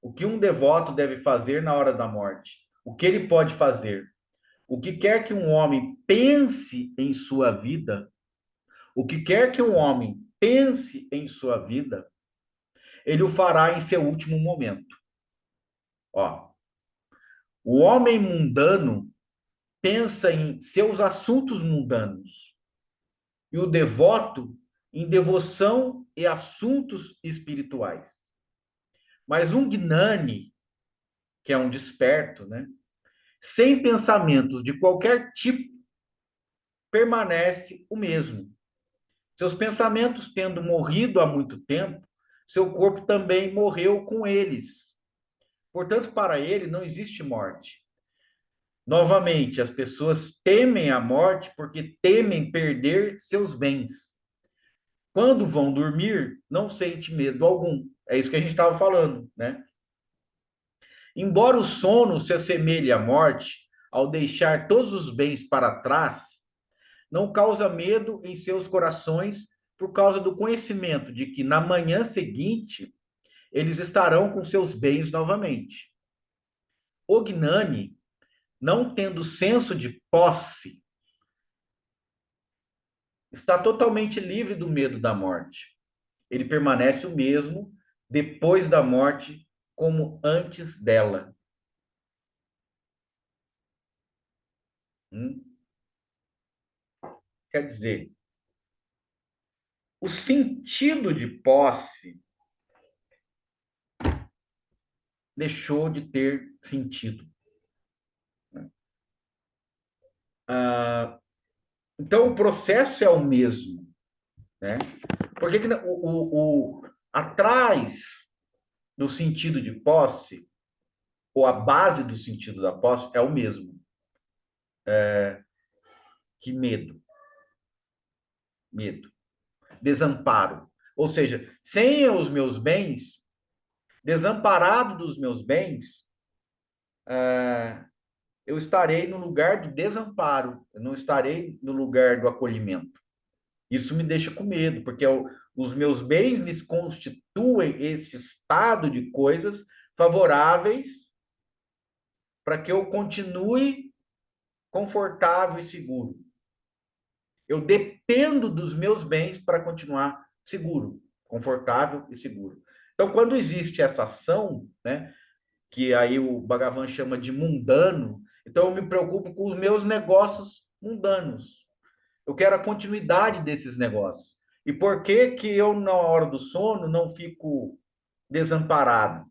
S1: O que um devoto deve fazer na hora da morte? O que ele pode fazer? O que quer que um homem pense em sua vida, o que quer que um homem pense em sua vida, ele o fará em seu último momento. Ó, o homem mundano pensa em seus assuntos mundanos e o devoto em devoção e assuntos espirituais. Mas um gnani, que é um desperto, né, sem pensamentos de qualquer tipo, permanece o mesmo. Seus pensamentos tendo morrido há muito tempo, seu corpo também morreu com eles. Portanto, para ele não existe morte. Novamente, as pessoas temem a morte porque temem perder seus bens. Quando vão dormir, não sente medo algum. É isso que a gente estava falando, né? Embora o sono se assemelhe à morte, ao deixar todos os bens para trás, não causa medo em seus corações por causa do conhecimento de que na manhã seguinte eles estarão com seus bens novamente. O Gnani, não tendo senso de posse, está totalmente livre do medo da morte. Ele permanece o mesmo depois da morte como antes dela. Hum? Quer dizer, o sentido de posse deixou de ter sentido. Então, o processo é o mesmo, né? Por que que atrás do sentido de posse, ou a base do sentido da posse, é o mesmo, que medo, medo, desamparo. Ou seja, sem os meus bens, desamparado dos meus bens, eu estarei no lugar do desamparo, eu não estarei no lugar do acolhimento. Isso me deixa com medo, porque os meus bens me constituem esse estado de coisas favoráveis para que eu continue confortável e seguro. Eu dependo dos meus bens para continuar seguro, confortável e seguro. Então, quando existe essa ação, né, que aí o Bhagavan chama de mundano, então eu me preocupo com os meus negócios mundanos. Eu quero a continuidade desses negócios. E por que que eu, na hora do sono, não fico desamparado?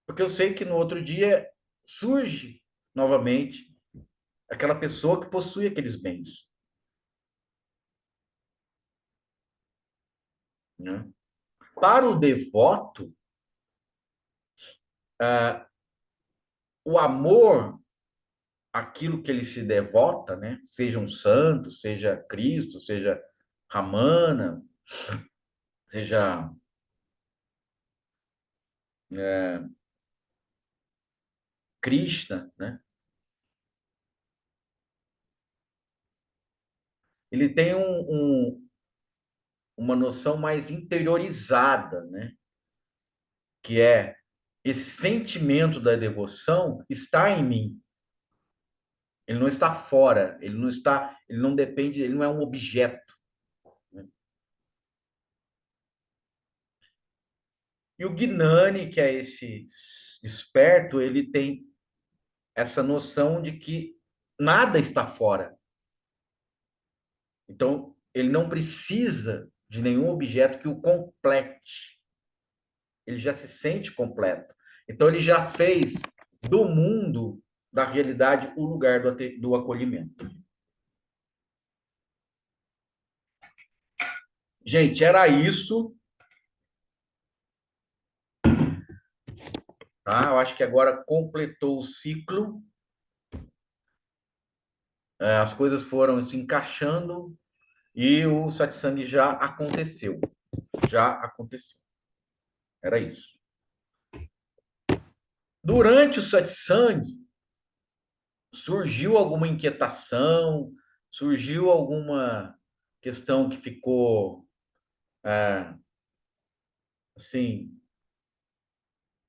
S1: Porque eu sei que no outro dia surge novamente aquela pessoa que possui aqueles bens, né? Para o devoto, o amor, aquilo que ele se devota, né? Seja um santo, seja Cristo, seja Ramana, seja Krishna, né? Ele tem uma noção mais interiorizada, né? Que é esse sentimento da devoção está em mim. Ele não está fora, ele não depende, ele não é um objeto, né? E o Gnani, que é esse esperto, ele tem essa noção de que nada está fora. Então, ele não precisa de nenhum objeto que o complete. Ele já se sente completo. Então, ele já fez do mundo, da realidade, o lugar do acolhimento. Gente, era isso. Tá? Eu acho que agora completou o ciclo. As coisas foram se encaixando e o satsang já aconteceu. Já aconteceu. Era isso. Durante o satsang, surgiu alguma inquietação, surgiu alguma questão que ficou assim,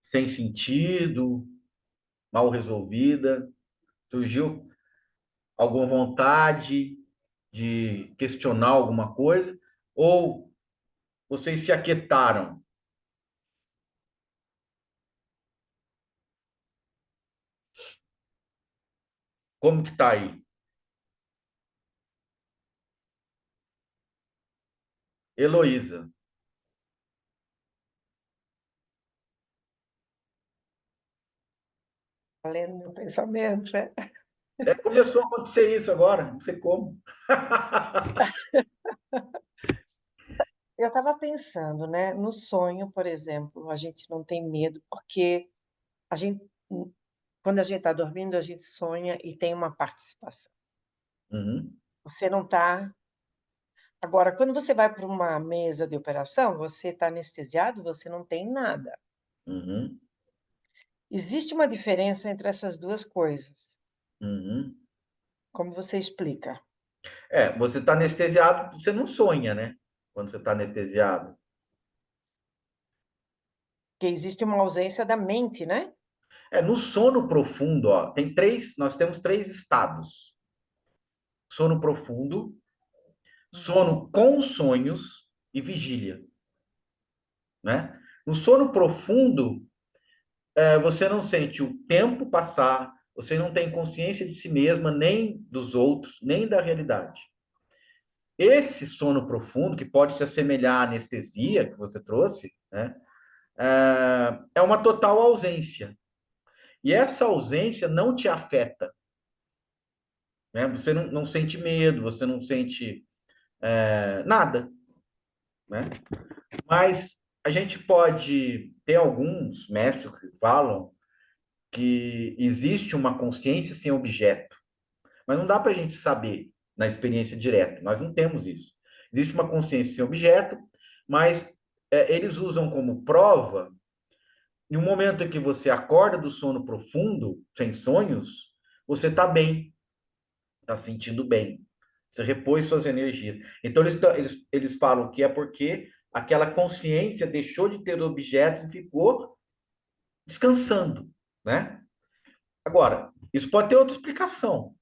S1: sem sentido, mal resolvida, surgiu alguma vontade de questionar alguma coisa, ou vocês se aquietaram? Como que tá aí? Heloísa.
S2: Lendo meu pensamento, né?
S1: Começou a acontecer isso agora, não sei como.
S2: Eu estava pensando, né? No sonho, por exemplo, a gente não tem medo porque a gente, quando a gente está dormindo, a gente sonha e tem uma participação.
S1: Uhum,
S2: Você não está. Agora, quando você vai para uma mesa de operação, você está anestesiado, você não tem nada.
S1: uhum,
S2: Existe uma diferença entre essas duas coisas.
S1: uhum.
S2: Como você explica?
S1: Você está anestesiado, você não sonha, né? Quando você está anestesiado.
S2: Que existe uma ausência da mente, né?
S1: No sono profundo, ó, nós temos três estados: sono profundo,
S2: Uhum.
S1: sono com sonhos e vigília, né? No sono profundo, você não sente o tempo passar, você não tem consciência de si mesma, nem dos outros, nem da realidade. Esse sono profundo, que pode se assemelhar à anestesia que você trouxe, né? É uma total ausência. E essa ausência não te afeta. né? Você não sente medo, você não sente nada, né? Mas a gente pode ter alguns mestres que falam que existe uma consciência sem objeto, mas não dá para a gente saber na experiência direta, nós não temos isso. Existe uma consciência sem objeto, mas eles usam como prova, em um momento em que você acorda do sono profundo, sem sonhos, você está bem, está sentindo bem. Você repôs suas energias. Então, eles falam que é porque aquela consciência deixou de ter objetos e ficou descansando, né? Agora, isso pode ter outra explicação.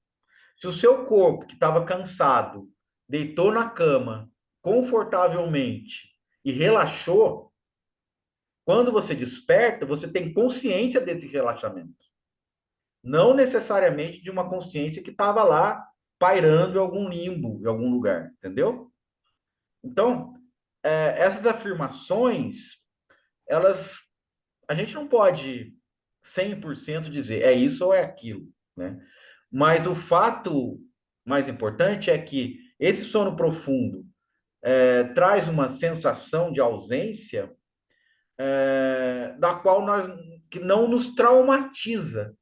S1: Se o seu corpo, que estava cansado, deitou na cama confortavelmente e relaxou, quando você desperta, você tem consciência desse relaxamento. Não necessariamente de uma consciência que estava lá pairando em algum limbo, em algum lugar, entendeu? Então, essas afirmações, elas, a gente não pode 100% dizer é isso ou é aquilo, né? Mas o fato mais importante é que esse sono profundo traz uma sensação de ausência da qual nós que não nos traumatiza.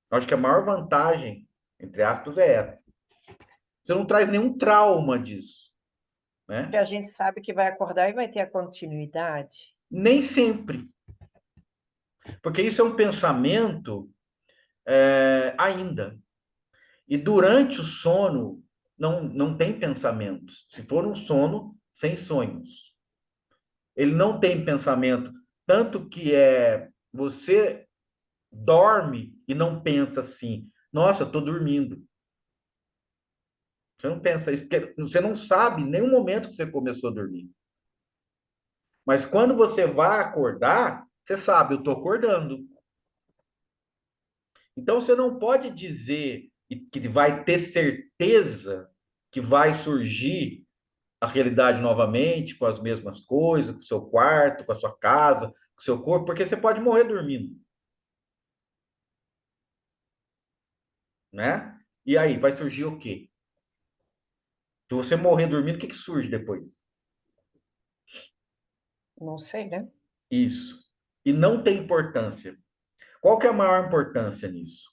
S1: Eu acho que a maior vantagem, entre aspas, é essa. Você não traz nenhum trauma disso,
S2: Que
S1: né?
S2: a gente sabe que vai acordar e vai ter a continuidade.
S1: Nem sempre, porque isso é um pensamento ainda. E durante o sono não tem pensamentos. Se for um sono sem sonhos, ele não tem pensamento, tanto que você dorme e não pensa assim, nossa, estou dormindo. Você não pensa isso, porque você não sabe em nenhum momento que você começou a dormir. Mas quando você vai acordar, você sabe, eu estou acordando. Então você não pode dizer que vai ter certeza que vai surgir a realidade novamente, com as mesmas coisas, com o seu quarto, com a sua casa, com o seu corpo, porque você pode morrer dormindo, né? E aí, vai surgir o quê? Se você morrer dormindo, o que que surge depois?
S2: Não sei, né?
S1: Isso. E não tem importância. Qual que é a maior importância nisso?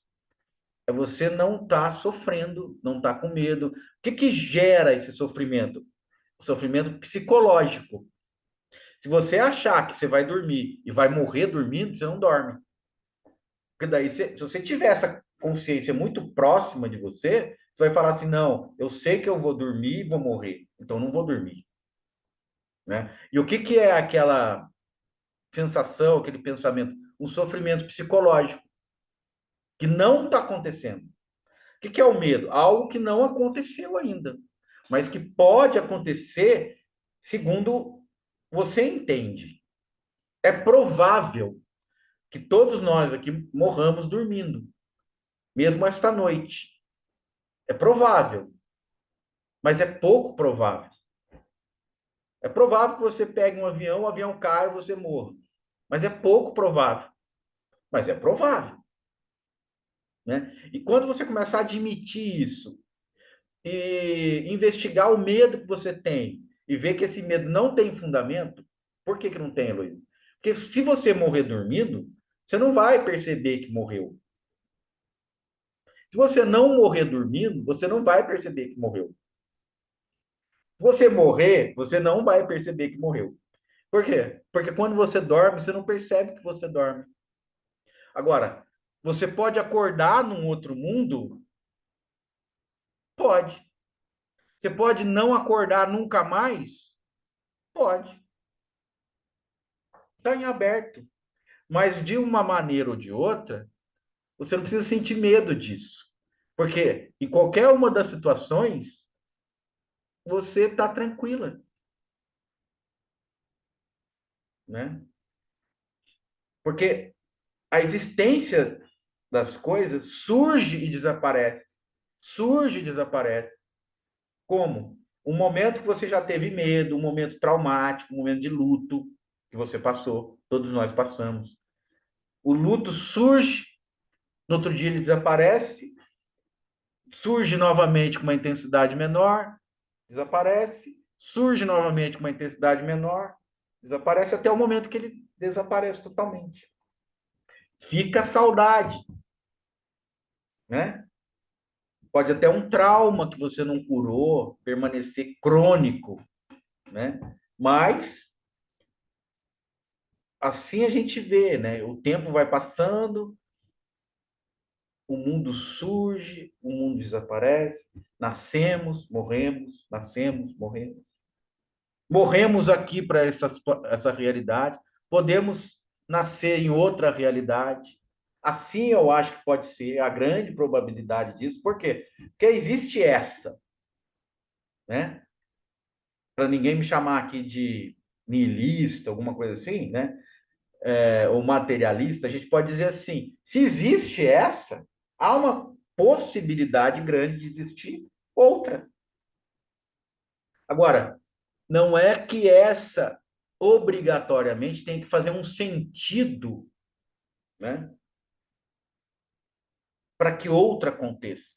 S1: É você não estar sofrendo, não estar com medo. O que que gera esse sofrimento? O sofrimento psicológico. Se você achar que você vai dormir e vai morrer dormindo, você não dorme. Porque daí, se você tiver essa consciência muito próxima de você, você vai falar assim: não, eu sei que eu vou dormir e vou morrer, então não vou dormir. Né? E o que, que é aquela sensação, aquele pensamento? Um sofrimento psicológico que não está acontecendo. O que, que é o medo? Algo que não aconteceu ainda, mas que pode acontecer segundo você entende. É provável que todos nós aqui morramos dormindo, mesmo esta noite. É provável, mas é pouco provável. É provável que você pegue um avião, o avião cai e você morra. Mas é pouco provável. Mas é provável. Né? E quando você começar a admitir isso e investigar o medo que você tem e ver que esse medo não tem fundamento, por que, que não tem, Luiz? Porque se você morrer dormindo, você não vai perceber que morreu. Se você não morrer dormindo, você não vai perceber que morreu. Se você morrer, você não vai perceber que morreu. Por quê? Porque quando você dorme, você não percebe que você dorme. Agora, você pode acordar num outro mundo? Pode. Você pode não acordar nunca mais? Pode. Está em aberto. Mas de uma maneira ou de outra, você não precisa sentir medo disso. Porque em qualquer uma das situações, você está tranquila, né? Porque a existência das coisas surge e desaparece. Surge e desaparece. Como? Um momento que você já teve medo, um momento traumático, um momento de luto que você passou, todos nós passamos. O luto surge, no outro dia ele desaparece, surge novamente com uma intensidade menor, desaparece, surge novamente com uma intensidade menor, desaparece até o momento que ele desaparece totalmente. Fica a saudade, né? Pode até um trauma que você não curou permanecer crônico, né? Mas assim a gente vê, né? O tempo vai passando, o mundo surge, o mundo desaparece, nascemos, morremos. Morremos aqui para essa realidade, podemos nascer em outra realidade. Assim eu acho que pode ser a grande probabilidade disso. Por quê? Porque existe essa, né? Para ninguém me chamar aqui de niilista, alguma coisa assim, né? Ou materialista, a gente pode dizer assim: se existe essa, há uma possibilidade grande de existir outra. Agora, não é que essa obrigatoriamente tem que fazer um sentido, né, para que outra aconteça.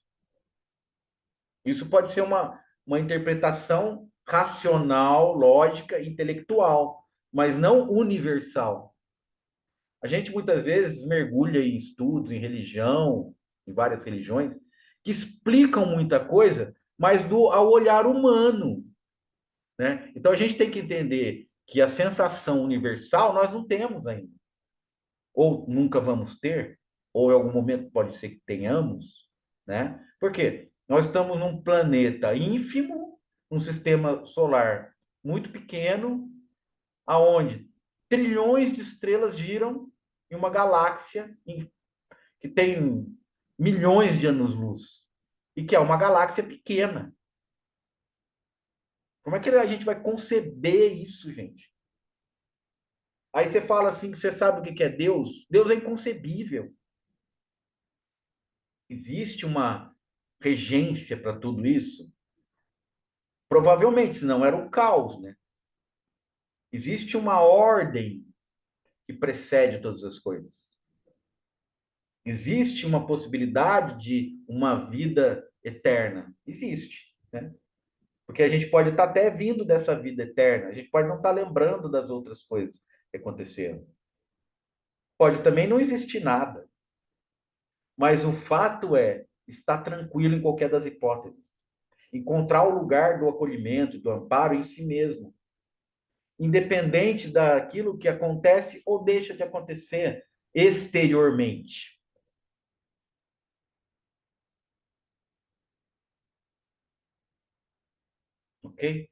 S1: Isso pode ser uma interpretação racional, lógica, intelectual, mas não universal. A gente muitas vezes mergulha em estudos, em religião, em várias religiões, que explicam muita coisa, mas ao olhar humano, né? Então a gente tem que entender que a sensação universal nós não temos ainda, ou nunca vamos ter, ou em algum momento pode ser que tenhamos, né? Por quê? Nós estamos num planeta ínfimo, um sistema solar muito pequeno, aonde trilhões de estrelas giram em uma galáxia que tem milhões de anos-luz e que é uma galáxia pequena. Como é que a gente vai conceber isso, gente? Aí você fala assim que você sabe o que é Deus. Deus é inconcebível. Existe uma regência para tudo isso? Provavelmente, senão era um caos, né? Existe uma ordem que precede todas as coisas. Existe uma possibilidade de uma vida eterna? Existe, né? Porque a gente pode estar até vindo dessa vida eterna, a gente pode não estar lembrando das outras coisas que aconteceram. Pode também não existir nada, mas o fato é estar tranquilo em qualquer das hipóteses. Encontrar o lugar do acolhimento, do amparo em si mesmo, independente daquilo que acontece ou deixa de acontecer exteriormente. Ok?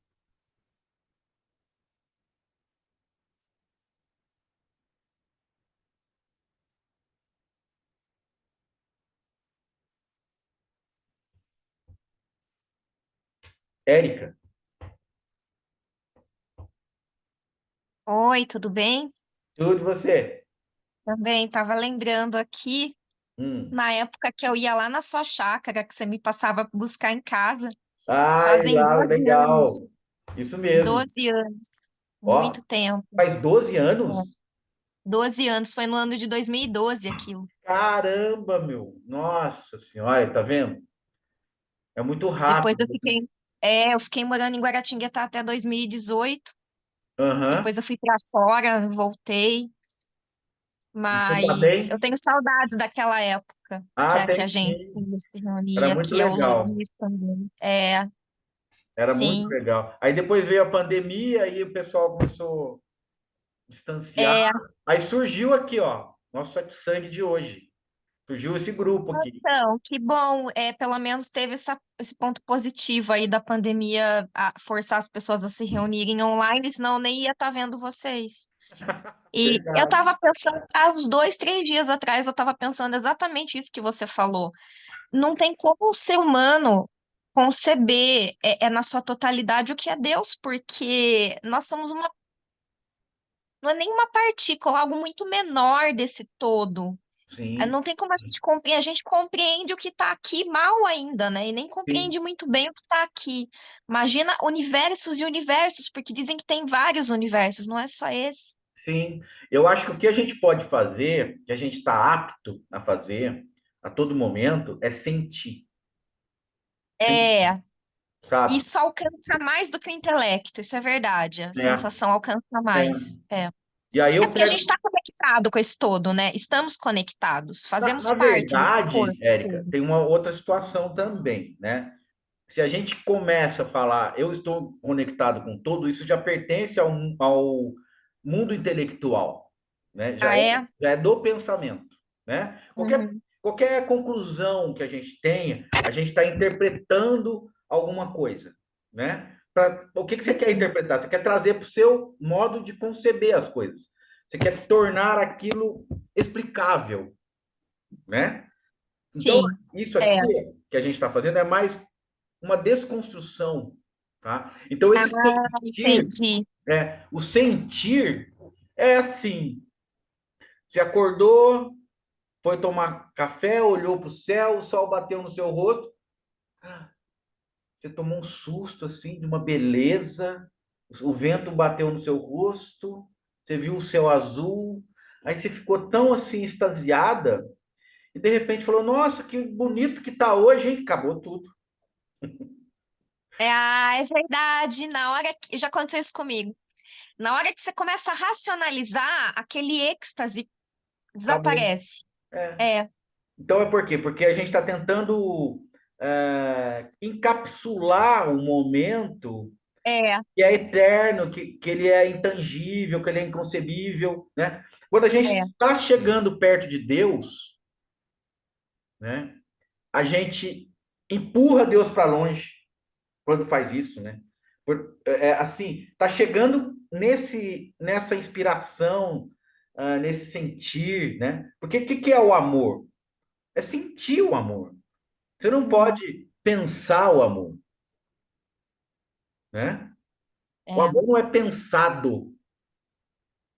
S1: Érica,
S3: Oi, tudo bem?
S1: tudo você?
S3: Também estava lembrando aqui,
S1: Hum.
S3: na época que eu ia lá na sua chácara, que você me passava para buscar em casa,
S1: Ai,
S3: fazem
S1: lá,
S3: 12 anos.
S1: legal. Isso mesmo.
S3: 12 anos,
S1: Ó,
S3: muito tempo.
S1: faz 12 anos?
S3: É. 12 anos, foi no ano de 2012 aquilo.
S1: Caramba, meu. Nossa senhora, tá vendo? É muito
S3: Depois
S1: rápido.
S3: eu fiquei morando em Guaratinguetá até 2018.
S1: Aham.
S3: Depois eu fui para fora, voltei,
S1: E você tá
S3: mas eu
S1: bem?
S3: tenho saudades daquela época
S1: Ah,
S3: que a
S1: tem
S3: gente
S1: sim.
S3: se
S1: Era
S3: reunia,
S1: muito
S3: que eu,
S1: legal.
S3: Luiz também. É,
S1: Era muito
S3: sim.
S1: legal. Aí depois veio a pandemia, aí o pessoal começou a distanciar.
S3: É,
S1: Aí surgiu aqui, ó, nosso sangue de hoje. Surgiu esse grupo aqui.
S3: então, que bom, pelo menos teve esse ponto positivo aí da pandemia a forçar as pessoas a se reunirem online, senão eu nem ia estar vendo vocês. E eu
S1: Verdade.
S3: estava pensando, há uns 2, 3 dias atrás, eu estava pensando exatamente isso que você falou. Não tem como o ser humano conceber na sua totalidade o que é Deus, porque nós somos não é nem uma partícula, algo muito menor desse todo.
S1: Sim,
S3: Não tem como a gente compreende o que está aqui mal ainda, né? E nem
S1: sim,
S3: compreende muito bem o que está aqui. Imagina universos e universos, porque dizem que tem vários universos, não é só esse.
S1: sim. Eu acho que o que a gente pode fazer, que a gente está apto a fazer a todo momento, é sentir.
S3: É,
S1: sabe?
S3: isso alcança mais do que o intelecto, isso é verdade. A
S1: É,
S3: sensação alcança
S1: é.
S3: mais. É.
S1: E aí
S3: É
S1: eu
S3: porque a gente
S1: pego.
S3: está conectado com esse todo, né? Estamos conectados, fazemos
S1: Na
S3: parte desse
S1: verdade,
S3: corpo
S1: Érica,
S3: todo.
S1: tem uma outra situação também, né? Se a gente começa a falar, eu estou conectado com tudo, isso já pertence ao mundo intelectual, né?
S3: Ah, é?
S1: Já é do pensamento, né?
S3: Uhum.
S1: Qualquer conclusão que a gente tenha, a gente está interpretando alguma coisa, né? O que que você quer interpretar? Você quer trazer para o seu modo de conceber as coisas. Você quer tornar aquilo explicável, né? Então,
S3: Sim.
S1: isso aqui
S3: É.
S1: que a gente está fazendo é mais uma desconstrução, tá? Então,
S3: Ah,
S1: esse sentir,
S3: entendi.
S1: o sentir é assim, você acordou, foi tomar café, olhou para o céu, o sol bateu no seu rosto, você tomou um susto, assim, de uma beleza, o vento bateu no seu rosto, você viu o céu azul, aí você ficou tão, assim, extasiada, e de repente falou, nossa, que bonito que tá hoje, hein? Acabou tudo.
S3: É verdade. Na hora que já aconteceu isso comigo. Na hora que você começa a racionalizar, aquele êxtase
S1: Acabou.
S3: desaparece.
S1: É.
S3: É,
S1: Então é por quê? Porque a gente está tentando encapsular o momento
S3: é,
S1: que é eterno, que ele é intangível, que ele é inconcebível, né? Quando a gente
S3: é.
S1: está chegando perto de Deus, né? A gente empurra Deus para longe quando faz isso, né? Assim, está chegando nessa inspiração, nesse sentir, né? Porque o que é o amor? É sentir o amor. Você não
S3: Uhum.
S1: pode pensar o amor, né? O
S3: É,
S1: amor não é pensado,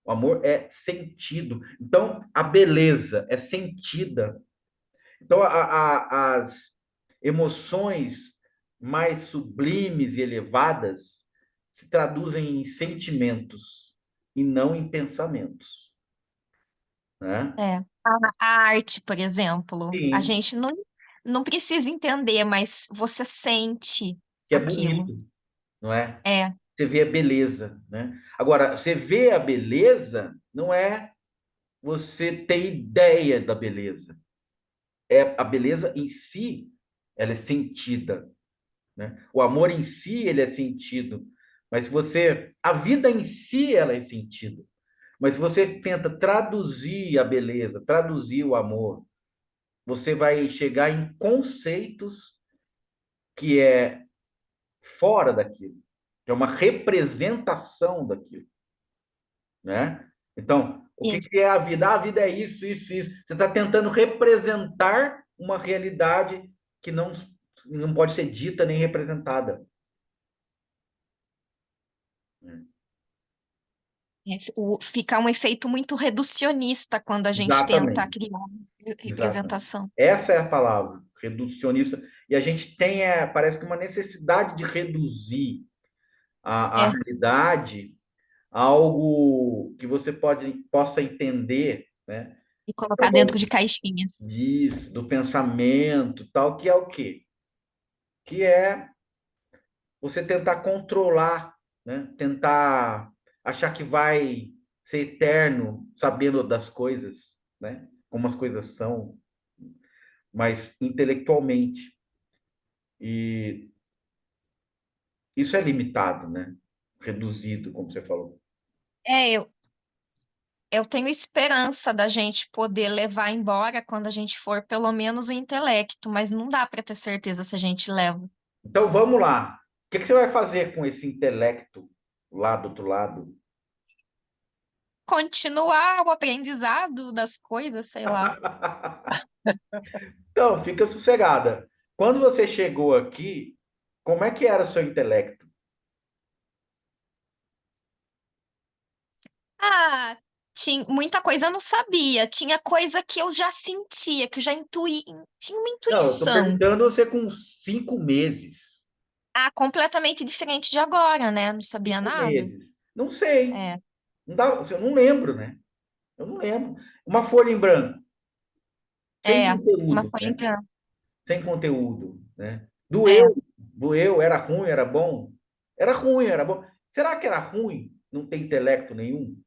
S1: o amor é sentido. Então, a beleza é sentida. Então, as emoções mais sublimes e elevadas se traduzem em sentimentos e não em pensamentos, né?
S3: é. A arte, por exemplo, a
S1: Sim,
S3: gente não precisa entender, mas você sente
S1: que é
S3: aquilo.
S1: bonito, não é?
S3: É,
S1: Você vê a beleza, né? Agora, você vê a beleza não é você ter ideia da beleza. A beleza em si, ela é sentida, né? O amor em si, ele é sentido. Mas se você, a vida em si, ela é sentida. Mas se você tenta traduzir a beleza, traduzir o amor, você vai chegar em conceitos que é fora daquilo, que é uma representação daquilo, né? Então, o que
S3: isso.
S1: que é a vida? Ah, a vida é isso, isso, isso. Você está tentando representar uma realidade que não pode ser dita nem representada.
S3: Fica um efeito muito reducionista quando a gente tenta
S1: Exatamente,
S3: criar uma
S1: exatamente.
S3: representação.
S1: Essa é a palavra, reducionista. E a gente tem, parece que uma necessidade de reduzir a
S3: É,
S1: realidade a algo que você possa entender, né?
S3: e colocar dentro de caixinhas.
S1: Isso, do pensamento, tal, que é o quê? Que é você tentar controlar, né? Tentar achar que vai ser eterno sabendo das coisas, né? Como as coisas são, mas intelectualmente. E isso é limitado, né? Reduzido, como você falou.
S3: É, eu tenho esperança da gente poder levar embora quando a gente for pelo menos o intelecto, mas não dá para ter certeza se a gente leva.
S1: Então vamos lá. O que que você vai fazer com esse intelecto lá do outro lado?
S3: Continuar o aprendizado das coisas, sei lá.
S1: Então, fica sossegada. Quando você chegou aqui, como é que era o seu intelecto?
S3: Ah, tinha, muita coisa eu não sabia. Tinha coisa que eu já sentia, que eu já tinha uma
S1: Não, eu estou
S3: intuição.
S1: perguntando você com 5 meses.
S3: Ah, completamente diferente de agora, né? Não sabia
S1: cinco
S3: nada.
S1: meses. Não sei.
S3: É,
S1: Não dá, eu não lembro, né? Eu não lembro. Uma folha em branco, sem
S3: é, uma
S1: conteúdo,
S3: folha em
S1: né?
S3: branco.
S1: Sem conteúdo, né? Doeu,
S3: É.
S1: Eu era ruim, era bom? Era ruim, era bom. Será que era ruim? Não tem intelecto nenhum?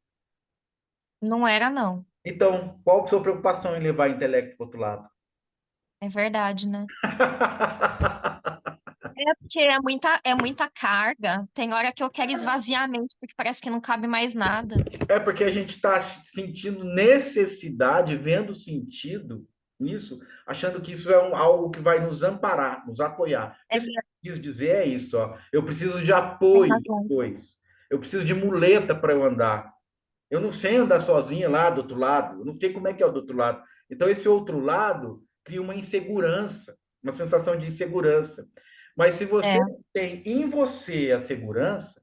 S3: Não era, não.
S1: Então, qual a sua preocupação em levar intelecto para outro lado?
S3: É verdade, né? É porque é muita carga. Tem hora que eu quero esvaziar a mente, porque parece que não cabe mais nada.
S1: É porque a gente está sentindo necessidade, vendo sentido nisso, achando que isso é algo que vai nos amparar, nos apoiar. O
S3: É,
S1: que você quis dizer é isso, ó. Eu preciso de
S3: tem
S1: apoio
S3: razão.
S1: depois. Eu preciso de muleta para eu andar. Eu não sei andar sozinha lá do outro lado. Eu não sei como é que é o do outro lado. Então, esse outro lado cria uma insegurança, uma sensação de insegurança. Mas se você
S3: É,
S1: tem em você a segurança,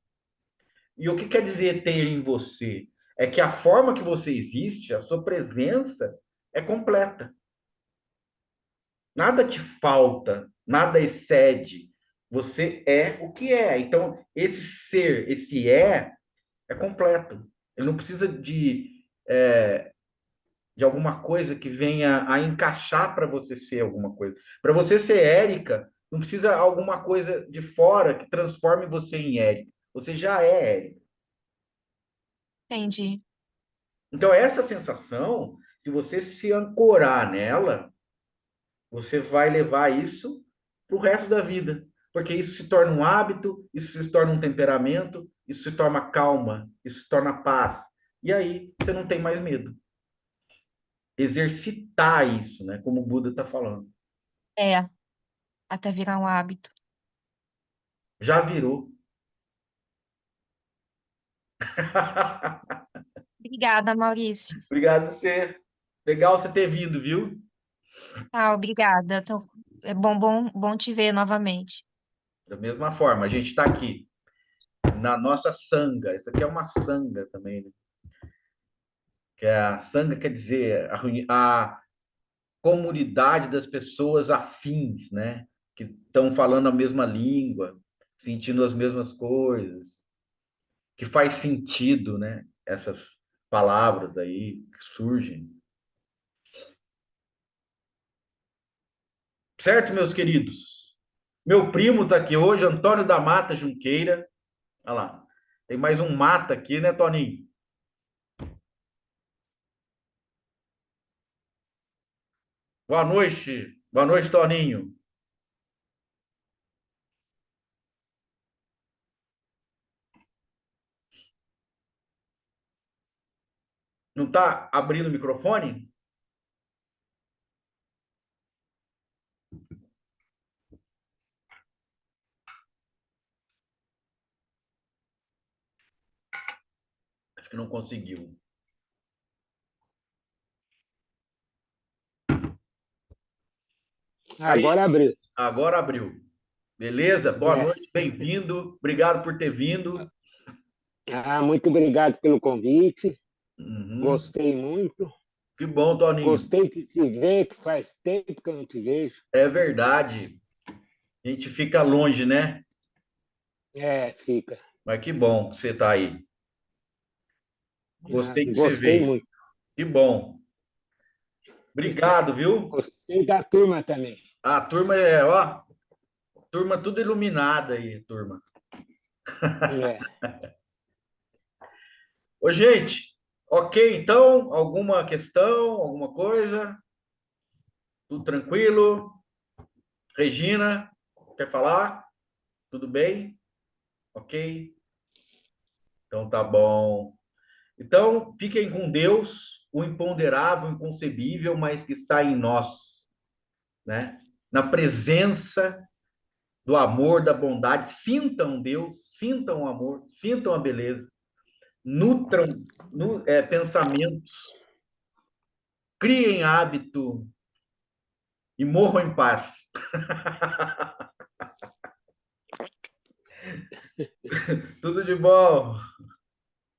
S1: e o que quer dizer ter em você? É que a forma que você existe, a sua presença é completa. Nada te falta, nada excede. Você é o que é. Então, esse ser, esse é completo. Ele não precisa de alguma coisa que venha a encaixar para você ser alguma coisa. Para você ser Érica, não precisa alguma coisa de fora que transforme você em Érica. Você já é Érica.
S3: entendi.
S1: Então, essa sensação, se você se ancorar nela, você vai levar isso para o resto da vida. Porque isso se torna um hábito, isso se torna um temperamento, isso se torna calma, isso se torna paz. E aí você não tem mais medo. Exercitar isso, né? Como o Buda está falando.
S3: É, até virar um hábito.
S1: Já virou.
S3: Obrigada, Maurício.
S1: Obrigado você. Legal você ter vindo, viu?
S3: Tá, obrigada. É bom te ver novamente.
S1: Da mesma forma, a gente está aqui na nossa sanga. Isso aqui é uma sanga também, né? Que é a sanga quer dizer a comunidade das pessoas afins, né? Que estão falando a mesma língua, sentindo as mesmas coisas, que faz sentido, né? Essas palavras aí que surgem. Certo, meus queridos? Meu primo está aqui hoje, Antônio da Mata Junqueira. Olha lá. Tem mais um mata aqui, né, Toninho? Boa noite. Boa noite, Toninho. Não está abrindo o microfone? Acho que não conseguiu. Aí,
S4: Agora abriu.
S1: agora abriu. Beleza? Boa
S4: É.
S1: noite, bem-vindo. Obrigado por ter vindo.
S4: Muito obrigado pelo convite.
S1: Uhum.
S4: Gostei muito.
S1: Que bom, Toninho.
S4: Gostei de te ver, que faz tempo que eu não te vejo.
S1: É verdade. A gente fica longe, né?
S4: Fica.
S1: Mas que bom que você está aí. Gostei que você
S4: Gostei
S1: veio.
S4: muito.
S1: Que bom. Obrigado, viu?
S4: Gostei da turma também.
S1: A turma é, ó, turma tudo iluminada aí, turma.
S4: É.
S1: Ô, gente, ok, então, alguma questão, alguma coisa? Tudo tranquilo? Regina, quer falar? Tudo bem? Ok? Então tá bom. Então, fiquem com Deus, o imponderável, o inconcebível, mas que está em nós, né? Na presença do amor, da bondade. Sintam Deus, sintam o amor, sintam a beleza, nutram pensamentos, criem hábito e morram em paz. Tudo de bom.